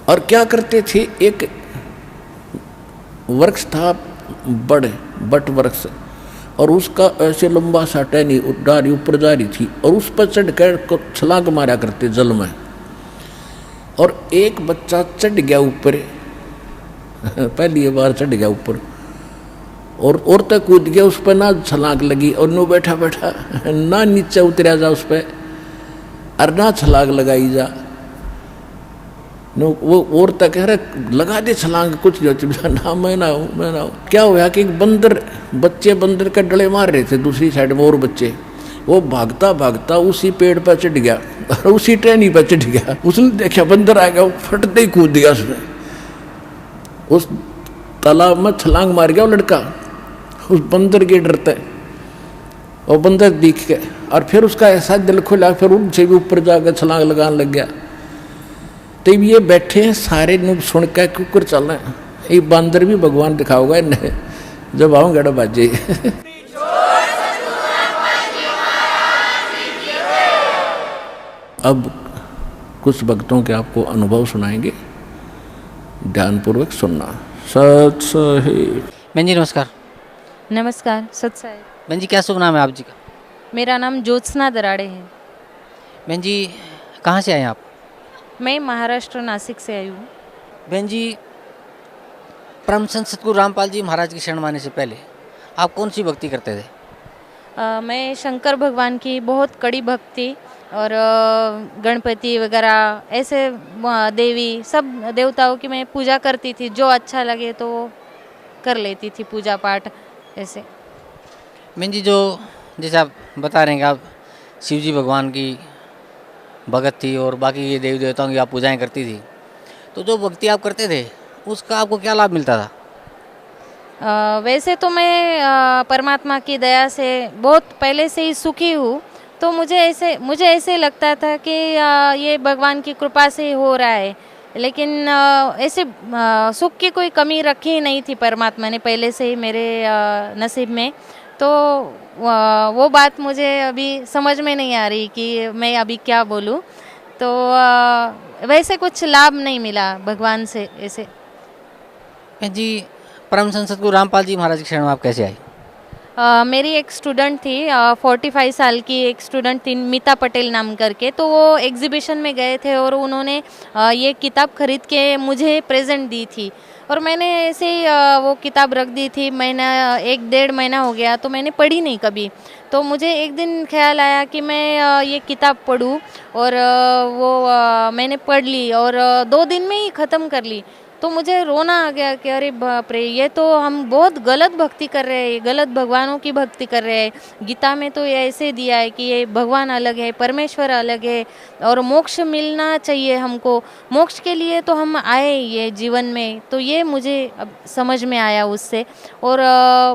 और क्या करते थे, एक वृक्ष था बट वृक्ष, और उसका ऐसे लंबा सा टहनी डारी ऊपर जा रही थी, और उस पर चढ़ कर छलांग मारा करते जल में। और एक बच्चा चढ़ गया ऊपर, पहली बार चढ़ गया ऊपर, और तक कूद गया उस पर, ना छलांग लगी, और नो बैठा बैठा ना नीचे उतरा जा उस पर, और ना छलांग लगाई जा। नो वो और तक कह रहे लगा दे छलांग, कुछ ना मैं ना हूँ। क्या हुआ कि एक बच्चे बंदर के डले मार रहे थे दूसरी साइड में, और बच्चे वो भागता भागता उसी पेड़ पर चढ़ गया और उसी टहनी पर चढ़ गया। उसने देखा बंदर आ गया, वो फटते ही कूद गया उसमें, उस तालाब में छलांग मार गया वो लड़का उस बंदर के डरते। और बंदर दिख के, और फिर उसका ऐसा दिल खुला, फिर उनसे भी ऊपर जाकर छलांग लगाने लग गया। तो ये बैठे हैं सारे नुब सुन के कुकर चल रहे हैं, ये बंदर भी भगवान दिखाओगा इन्हें जब आऊँगा डा बाजे। अब कुछ भक्तों के आपको अनुभव सुनाएंगे, ध्यानपूर्वक सुनना। सत साहिब। बहन जी नमस्कार। नमस्कार। सत साहिब। बहन जी क्या शुभ नाम है आप जी का? मेरा नाम ज्योत्सना दराड़े है। बहन जी कहाँ से आए आप? मैं महाराष्ट्र नासिक से आई हूँ। बहन जी, परम संत सतगुरु रामपाल जी महाराज की शरण माने से पहले आप कौन सी भक्ति करते थे? मैं शंकर भगवान की बहुत कड़ी भक्ति और गणपति वगैरह ऐसे देवी सब देवताओं की मैं पूजा करती थी। जो अच्छा लगे तो वो कर लेती थी पूजा पाठ ऐसे। बहन जी, जो जैसे आप बता रहे हैं कि आप शिव जी भगवान की भगत थी और बाकी ये देवी देवताओं की आप पूजाएं करती थी, तो जो भक्ति आप करते थे उसका आपको क्या लाभ मिलता था? वैसे तो मैं परमात्मा की दया से बहुत पहले से ही सुखी हूँ। तो मुझे ऐसे लगता था कि ये भगवान की कृपा से ही हो रहा है। लेकिन ऐसे सुख की कोई कमी रखी ही नहीं थी परमात्मा ने पहले से ही मेरे नसीब में। तो वो बात मुझे अभी समझ में नहीं आ रही कि मैं अभी क्या बोलूँ। तो वैसे कुछ लाभ नहीं मिला भगवान से ऐसे। बहन जी, परम संत सतगुरु रामपाल जी महाराज की शरण में आप कैसे आई? मेरी एक स्टूडेंट थी 45 साल की एक स्टूडेंट थी मीता पटेल नाम करके। तो वो एग्जीबिशन में गए थे और उन्होंने ये किताब खरीद के मुझे प्रेजेंट दी थी। और मैंने ऐसे ही वो किताब रख दी थी। महीना 1-1.5 महीना हो गया तो मैंने पढ़ी नहीं कभी। तो मुझे एक दिन ख्याल आया कि मैं ये किताब पढूं और मैंने पढ़ ली और 2 दिन में ही ख़त्म कर ली। तो मुझे रोना आ गया कि अरे बाप रे, ये तो हम बहुत गलत भक्ति कर रहे हैं, गलत भगवानों की भक्ति कर रहे हैं। गीता में तो ये ऐसे दिया है कि ये भगवान अलग है, परमेश्वर अलग है और मोक्ष मिलना चाहिए हमको। मोक्ष के लिए तो हम आए ये जीवन में। तो ये मुझे अब समझ में आया उससे। और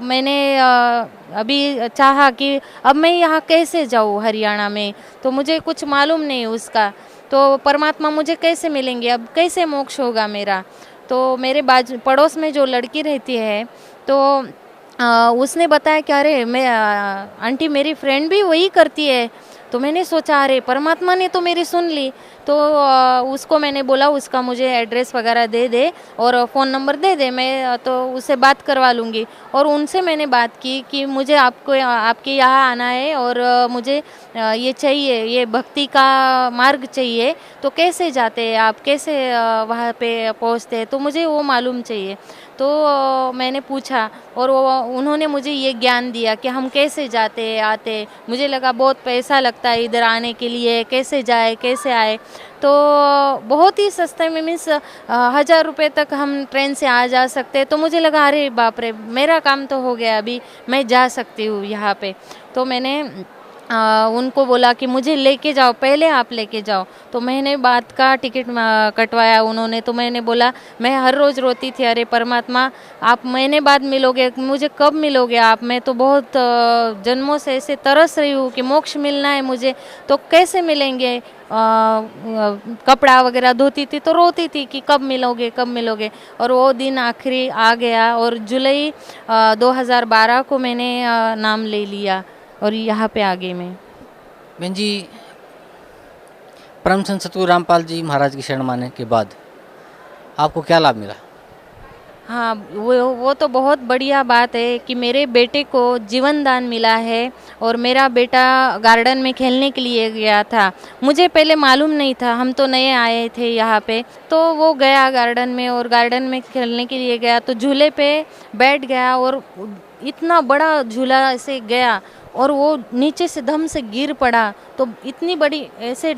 मैंने अभी चाहा कि अब मैं यहाँ कैसे जाऊँ हरियाणा में। तो मुझे कुछ मालूम नहीं उसका। तो परमात्मा मुझे कैसे मिलेंगे, अब कैसे मोक्ष होगा मेरा। तो मेरे पड़ोस में जो लड़की रहती है तो उसने बताया कि अरे मैं आंटी मेरी फ्रेंड भी वही करती है। तो मैंने सोचा अरे परमात्मा ने तो मेरी सुन ली। तो उसको मैंने बोला उसका मुझे एड्रेस वगैरह दे दे और फ़ोन नंबर दे दे, मैं तो उससे बात करवा लूँगी। और उनसे मैंने बात की कि मुझे आपके यहाँ आना है और मुझे ये चाहिए, ये भक्ति का मार्ग चाहिए। तो कैसे जाते हैं आप, कैसे वहाँ पे पहुँचते हैं, तो मुझे वो मालूम चाहिए। तो मैंने पूछा और उन्होंने मुझे ये ज्ञान दिया कि हम कैसे जाते आते। मुझे लगा बहुत पैसा लगता है इधर आने के लिए, कैसे जाए कैसे आए। तो बहुत ही सस्ते में मीन्स 1000 रुपये तक हम ट्रेन से आ जा सकते हैं। तो मुझे लगा अरे बाप रे, मेरा काम तो हो गया, अभी मैं जा सकती हूँ यहाँ पे। तो मैंने उनको बोला कि मुझे लेके जाओ, पहले आप लेके जाओ। तो मैंने बात का टिकट कटवाया उन्होंने। तो मैंने बोला, मैं हर रोज़ रोती थी अरे परमात्मा आप महीने बाद मिलोगे, मुझे कब मिलोगे आप। मैं तो बहुत जन्मों से ऐसे तरस रही हूँ कि मोक्ष मिलना है मुझे, तो कैसे मिलेंगे। कपड़ा वगैरह धोती थी तो रोती थी कि कब मिलोगे कब मिलोगे। और वो दिन आखिरी आ गया और जुलाई 2012 को मैंने नाम ले लिया और यहाँ पे आ गई मैं। बहन जी, परम संत सतगुरु रामपाल जी महाराज की शरण माने के बाद आपको क्या लाभ मिला? हाँ, वो तो बहुत बढ़िया बात है कि मेरे बेटे को जीवन दान मिला है। और मेरा बेटा गार्डन में खेलने के लिए गया था, मुझे पहले मालूम नहीं था, हम तो नए आए थे यहाँ पे। तो वो गया गार्डन में और गार्डन में खेलने के लिए गया तो झूले पे बैठ गया और इतना बड़ा झूला ऐसे गया और वो नीचे से धम से गिर पड़ा। तो इतनी बड़ी ऐसे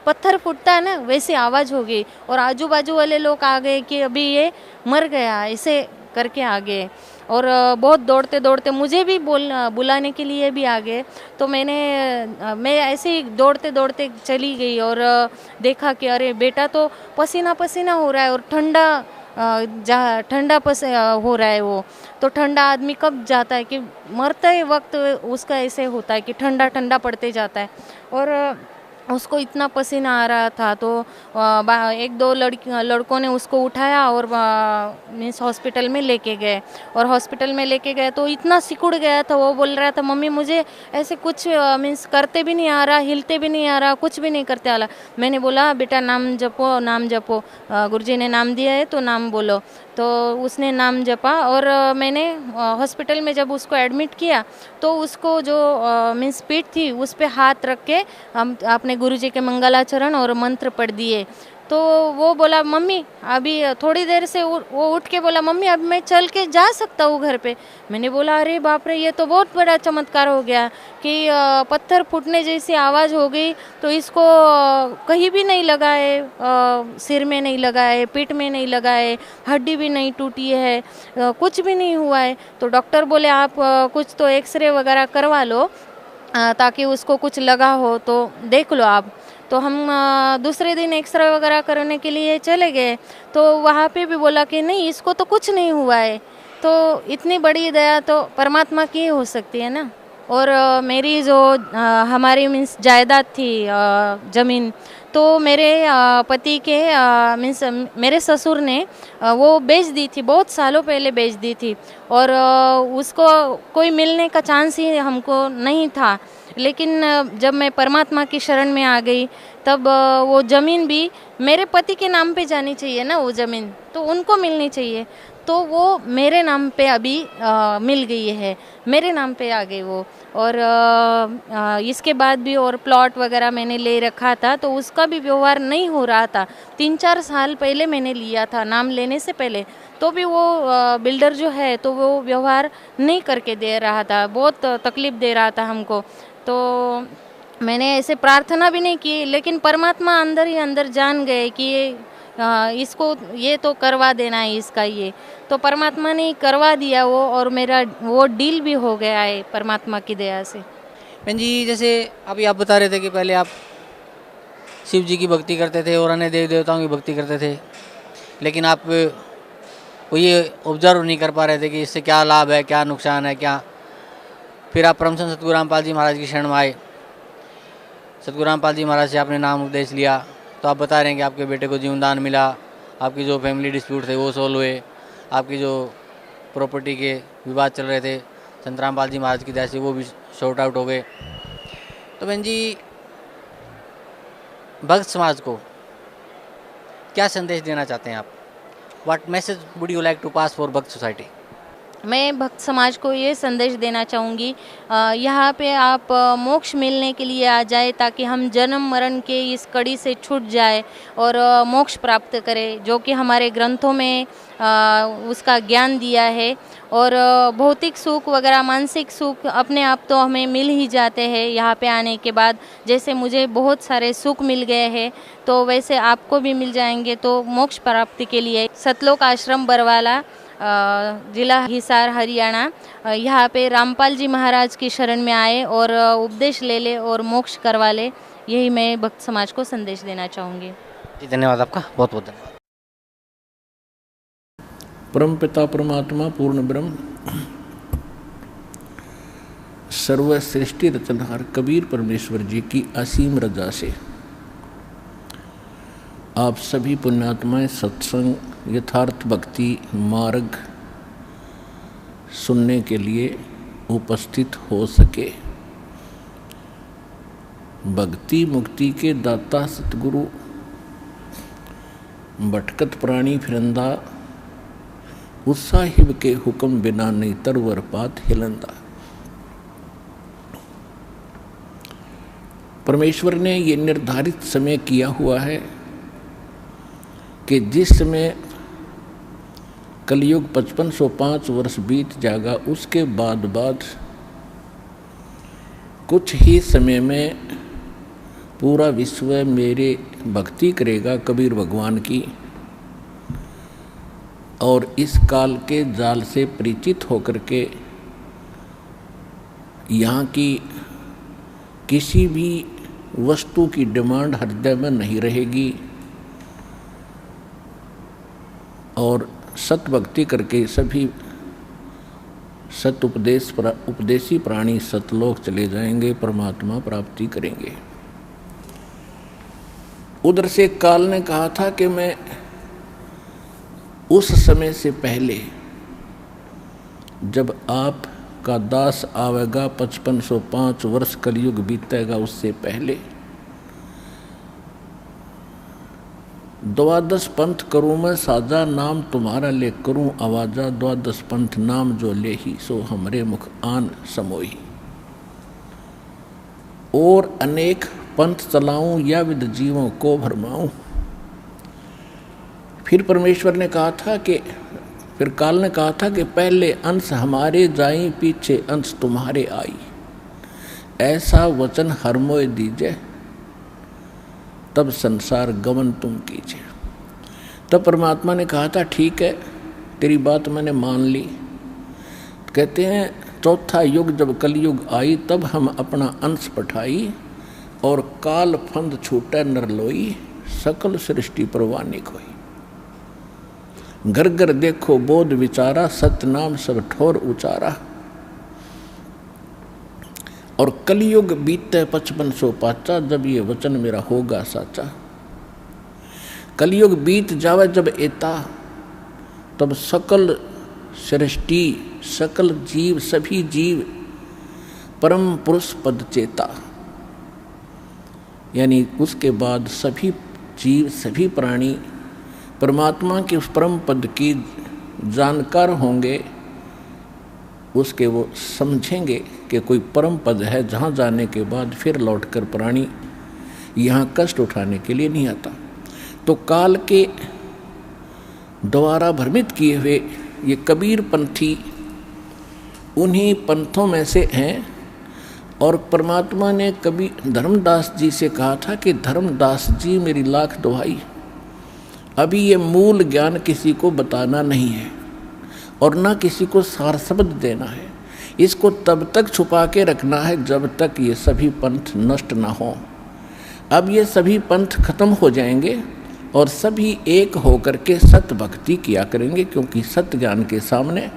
पत्थर फूटता है ना, वैसे आवाज़ हो गई और आजू बाजू वाले लोग आ गए कि अभी ये मर गया, ऐसे करके आ गए। और बहुत दौड़ते दौड़ते मुझे भी बुलाने के लिए भी आ गए। तो मैं ऐसे ही दौड़ते दौड़ते चली गई और देखा कि अरे बेटा तो पसीना पसीना हो रहा है और ठंडा हो रहा है वो। तो ठंडा आदमी कब जाता है कि मरते वक्त उसका ऐसे होता है कि ठंडा ठंडा पड़ते जाता है। और उसको इतना पसीना आ रहा था। तो 1-2 लड़कों ने उसको उठाया और मीन्स हॉस्पिटल में लेके गए। और हॉस्पिटल में लेके गए तो इतना सिकुड़ गया था, वो बोल रहा था मम्मी मुझे ऐसे कुछ मीन्स करते भी नहीं आ रहा, हिलते भी नहीं आ रहा, कुछ भी नहीं करते आ रहा। मैंने बोला बेटा नाम जपो, नाम जपो, गुरुजी ने नाम दिया है तो नाम बोलो। तो उसने नाम जपा और मैंने हॉस्पिटल में जब उसको एडमिट किया तो उसको जो मीन्स पीठ थी उस पे हाथ रख के हम अपने गुरुजी के मंगलाचरण और मंत्र पढ़ दिए। तो वो बोला मम्मी अभी थोड़ी देर से वो उठ के बोला मम्मी अब मैं चल के जा सकता हूँ घर पे। मैंने बोला अरे बाप रे, ये तो बहुत बड़ा चमत्कार हो गया कि पत्थर फूटने जैसी आवाज़ हो गई। तो इसको कहीं भी नहीं लगा है, सिर में नहीं लगा है, पीठ में नहीं लगा है, हड्डी भी नहीं टूटी है, कुछ भी नहीं हुआ है। तो डॉक्टर बोले आप कुछ तो एक्सरे वगैरह करवा लो ताकि उसको कुछ लगा हो तो देख लो आप। तो हम दूसरे दिन एक्सरे वगैरह करने के लिए चले गए। तो वहाँ पे भी बोला कि नहीं इसको तो कुछ नहीं हुआ है। तो इतनी बड़ी दया तो परमात्मा की हो सकती है ना। और मेरी जो हमारी मीन्स जायदाद थी ज़मीन, तो मेरे पति के मीन्स मेरे ससुर ने वो बेच दी थी, बहुत सालों पहले बेच दी थी। और उसको कोई मिलने का चांस ही हमको नहीं था। लेकिन जब मैं परमात्मा की शरण में आ गई तब वो ज़मीन भी मेरे पति के नाम पे जानी चाहिए ना, वो ज़मीन तो उनको मिलनी चाहिए। तो वो मेरे नाम पे अभी मिल गई है, मेरे नाम पे आ गई वो। और इसके बाद भी और प्लॉट वगैरह मैंने ले रखा था तो उसका भी व्यवहार नहीं हो रहा था। 3-4 साल पहले मैंने लिया था, नाम लेने से पहले, तो भी वो बिल्डर जो है तो वो व्यवहार नहीं करके दे रहा था, बहुत तकलीफ़ दे रहा था हमको। तो मैंने ऐसे प्रार्थना भी नहीं की, लेकिन परमात्मा अंदर ही अंदर जान गए कि इसको ये तो करवा देना है इसका ये। तो परमात्मा ने करवा दिया वो, और मेरा वो डील भी हो गया है परमात्मा की दया से। बहन जी जैसे अभी आप बता रहे थे कि पहले आप शिव जी की भक्ति करते थे और अन्य देवी देवताओं की भक्ति करते थे, लेकिन आप वो ये ऑब्जर्व नहीं कर पा रहे थे कि इससे क्या लाभ है, क्या नुकसान है, क्या। फिर आप परम संत सतगुरु रामपाल जी महाराज की शरण में आए, सतगुरु रामपाल जी महाराज से आपने नाम उपदेश लिया। तो आप बता रहे हैं कि आपके बेटे को जीवनदान मिला, आपकी जो फैमिली डिस्प्यूट थे वो सोल्व हुए, आपकी जो प्रॉपर्टी के विवाद चल रहे थे संत रामपाल जी महाराज की दया से वो भी शॉर्ट आउट हो गए। तो बहन जी भक्त समाज को क्या संदेश देना चाहते हैं आप? What message would you like to pass for भक्त सोसाइटी? मैं भक्त समाज को ये संदेश देना चाहूँगी, यहाँ पे आप मोक्ष मिलने के लिए आ जाए ताकि हम जन्म मरण के इस कड़ी से छूट जाए और मोक्ष प्राप्त करें, जो कि हमारे ग्रंथों में उसका ज्ञान दिया है। और भौतिक सुख वगैरह मानसिक सुख अपने आप तो हमें मिल ही जाते हैं यहाँ पे आने के बाद। जैसे मुझे बहुत सारे सुख मिल गए हैं तो वैसे आपको भी मिल जाएंगे। तो मोक्ष प्राप्ति के लिए सतलोक आश्रम बरवाला, जिला हिसार, हरियाणा, यहाँ पे रामपाल जी महाराज की शरण में आए और उपदेश ले ले और मोक्ष करवा ले, यही मैं भक्त समाज को संदेश देना चाहूँगी। जी धन्यवाद आपका, बहुत बहुत धन्यवाद। परम पिता परमात्मा पूर्ण ब्रह्म सर्व सृष्टि रचनहार कबीर परमेश्वर जी की असीम रजा से आप सभी पुण्यात्माएं सत्संग यथार्थ भक्ति मार्ग सुनने के लिए उपस्थित हो सके। भक्ति मुक्ति के दाता सतगुरु भटकत प्राणी फिरंदा, उस साहिब के हुक्म बिना नहीं तरवर पात हिलंदा। परमेश्वर ने ये निर्धारित समय किया हुआ है कि जिस समय कलयुग 5505 वर्ष बीत जाएगा, उसके बाद कुछ ही समय में पूरा विश्व मेरे भक्ति करेगा कबीर भगवान की, और इस काल के जाल से परिचित होकर के यहाँ की किसी भी वस्तु की डिमांड हृदय में नहीं रहेगी, और सत भक्ति करके सभी सत उपदेशी प्राणी सतलोक चले जाएंगे, परमात्मा प्राप्ति करेंगे। उधर से काल ने कहा था कि मैं उस समय से पहले जब आप का दास आवेगा 5505 वर्ष कलयुग बीतेगा, उससे पहले द्वादश पंथ करूँ मैं साजा, नाम तुम्हारा ले करूँ आवाजा, द्वादश पंथ नाम जो ले ही सो हमरे मुख आन समोही। और अनेक पंथ चलाऊं या विद जीवों को भरमाऊं। फिर परमेश्वर ने कहा था कि, फिर काल ने कहा था कि पहले अंश हमारे जाई पीछे अंश तुम्हारे आई, ऐसा वचन हर मोय दीजिए तब संसार गमन तुम कीजिए। तब परमात्मा ने कहा था ठीक है तेरी बात मैंने मान ली। कहते हैं चौथा युग जब कलयुग आई तब हम अपना अंश पठाई और काल फंद छूटे नर लोई, सकल सृष्टि परवानी कोई। घर घर देखो बोध विचारा, सतनाम सब ठोर उचारा। और कलयुग बीते 5500 पाचा, जब ये वचन मेरा होगा साचा। कलयुग बीत जावे जब एता, तब सकल सृष्टि सकल जीव सभी जीव परम पुरुष पद चेता, यानी उसके बाद सभी जीव सभी प्राणी परमात्मा के उस परम पद की जानकार होंगे, उसके वो समझेंगे कि कोई परम पद है जहाँ जाने के बाद फिर लौटकर प्राणी यहाँ कष्ट उठाने के लिए नहीं आता। तो काल के द्वारा भ्रमित किए हुए ये कबीर पंथी उन्हीं पंथों में से हैं। और परमात्मा ने कभी धर्मदास जी से कहा था कि धर्मदास जी मेरी लाख दुहाई, अभी ये मूल ज्ञान किसी को बताना नहीं है और ना किसी को सार शब्द देना है। इसको तब तक छुपा के रखना है जब तक ये सभी पंथ नष्ट ना हो। अब ये सभी पंथ खत्म हो जाएंगे और सभी एक होकर के सत्य भक्ति किया करेंगे, क्योंकि सत्य ज्ञान के सामने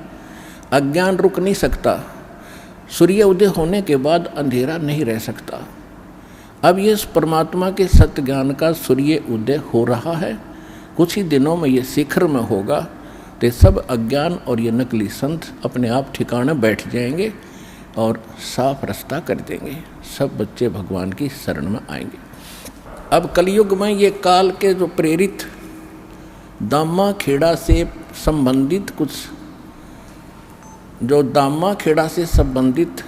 अज्ञान रुक नहीं सकता। सूर्य उदय होने के बाद अंधेरा नहीं रह सकता। अब ये परमात्मा के सत्य ज्ञान का सूर्य उदय हो रहा है, कुछ ही दिनों में ये शिखर में होगा, तो सब अज्ञान और ये नकली संत अपने आप ठिकाने बैठ जाएंगे और साफ रास्ता कर देंगे। सब बच्चे भगवान की शरण में आएंगे। अब कलयुग में ये काल के जो प्रेरित दामा खेड़ा से संबंधित कुछ जो दामा खेड़ा से संबंधित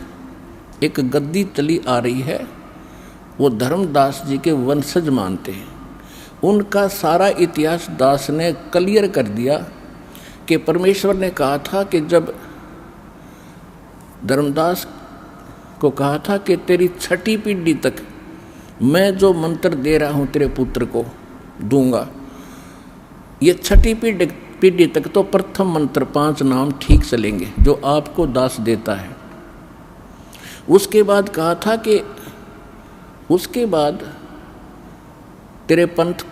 एक गद्दी चली आ रही है, वो धर्मदास जी के वंशज मानते हैं। उनका सारा इतिहास दास ने क्लियर कर दिया कि परमेश्वर ने कहा था कि जब धर्मदास को कहा था कि तेरी छठी पीढ़ी तक मैं जो मंत्र दे रहा हूँ तेरे पुत्र को दूंगा, ये छठी पीढ़ी तक तो प्रथम मंत्र 5 नाम ठीक चलेंगे जो आपको दास देता है। उसके बाद कहा था कि उसके बाद तेरे पंथ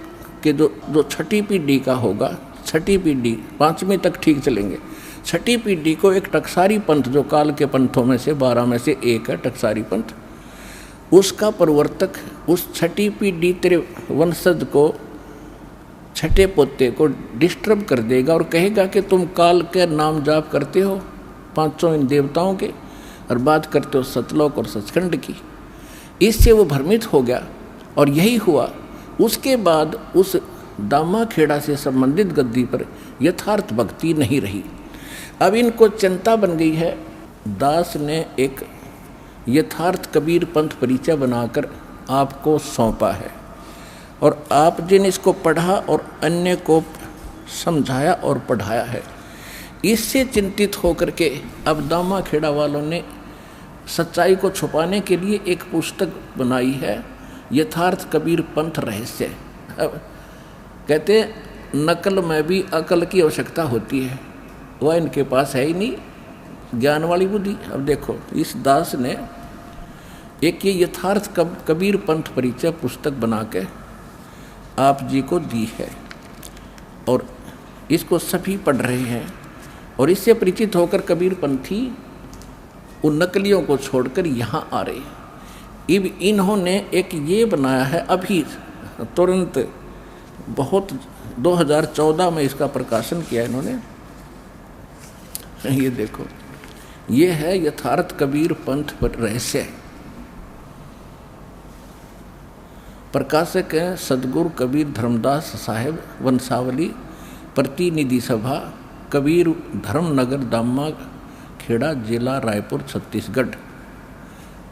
के जो छठी पीढ़ी का होगा, छठी पीढ़ी 5वीं तक ठीक चलेंगे। छठी पीढ़ी को एक टकसारी पंथ जो काल के पंथों में से 12 में से एक है टकसारी पंथ, उसका प्रवर्तक उस छठी पीढ़ी तेरे वंशज को छठे पोते को डिस्टर्ब कर देगा और कहेगा कि तुम काल के नाम जाप करते हो 500 इन देवताओं के और बात करते हो सतलोक और सचखंड की। इससे वो भ्रमित हो गया और यही हुआ। उसके बाद उस दामा खेड़ा से संबंधित गद्दी पर यथार्थ भक्ति नहीं रही। अब इनको चिंता बन गई है। दास ने एक यथार्थ कबीर पंथ परिचय बनाकर आपको सौंपा है और आप जिन इसको पढ़ा और अन्य को समझाया और पढ़ाया है, इससे चिंतित होकर के अब दामा खेड़ा वालों ने सच्चाई को छुपाने के लिए एक पुस्तक बनाई है, यथार्थ कबीर पंथ रहस्य। अब कहते नकल में भी अकल की आवश्यकता होती है, वह इनके पास है ही नहीं, ज्ञान वाली बुद्धि। अब देखो इस दास ने एक ये यथार्थ कबीर पंथ परिचय पुस्तक बना के आप जी को दी है और इसको सभी पढ़ रहे हैं और इससे परिचित होकर कबीर पंथी उन नकलियों को छोड़कर यहाँ आ रहे हैं। अब इन्होंने एक ये बनाया है अभी तुरंत, बहुत 2014 में इसका प्रकाशन किया इन्होंने। ये देखो, ये है यथार्थ कबीर पंथ रहस्य। प्रकाशक हैं सदगुरु कबीर धर्मदास साहेब, वंशावली, प्रतिनिधि सभा, कबीर धर्मनगर, दामा खेड़ा, जिला रायपुर, छत्तीसगढ़।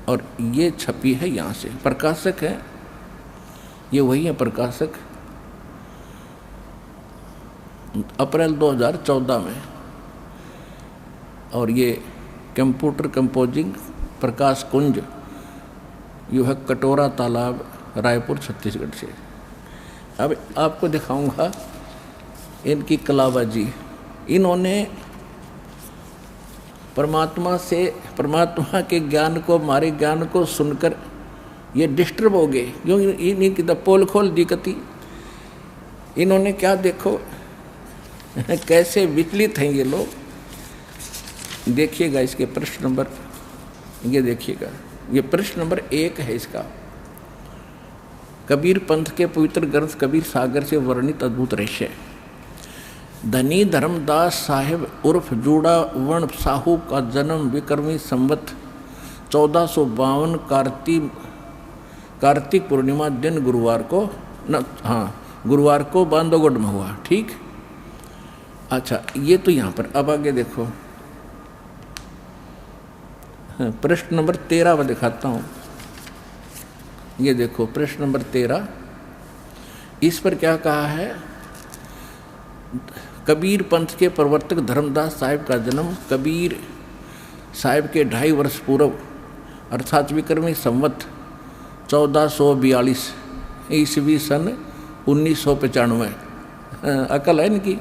और ये छपी है यहाँ से। प्रकाशक हैं ये वही है प्रकाशक, अप्रैल 2014 में। और ये computer composing Prakash Kunj, you है कटोरा तालाब, रायपुर छत्तीसगढ़ से। अब आपको दिखाऊंगा इनकी कलाबाजी। इन्होंने परमात्मा के ज्ञान को, हमारे ज्ञान को सुनकर ये डिस्टर्ब हो गए, क्योंकि इन्हीं की पोल खोल दिक्कती। इन्होंने क्या देखो कैसे विचलित हैं ये लोग। देखिएगा इसके प्रश्न नंबर, ये देखिएगा, ये प्रश्न नंबर 1 है इसका। कबीर पंथ के पवित्र ग्रंथ कबीर सागर से वर्णित अद्भुत रहस्य। धनी धर्मदास साहिब उर्फ जूड़ा वर्ण साहू का जन्म विक्रमी संवत 1452 कार्तिक पूर्णिमा दिन गुरुवार को बांधवगढ़ में हुआ। ठीक, अच्छा ये तो यहाँ पर। अब आगे देखो, प्रश्न नंबर 13 में दिखाता हूँ। ये देखो प्रश्न नंबर 13, इस पर क्या कहा है। कबीर पंथ के प्रवर्तक धर्मदास साहिब का जन्म कबीर साहिब के 2.5 वर्ष पूर्व अर्थात विक्रमी संवत 1442 ईस्वी सन 1995। अकल है इनकी,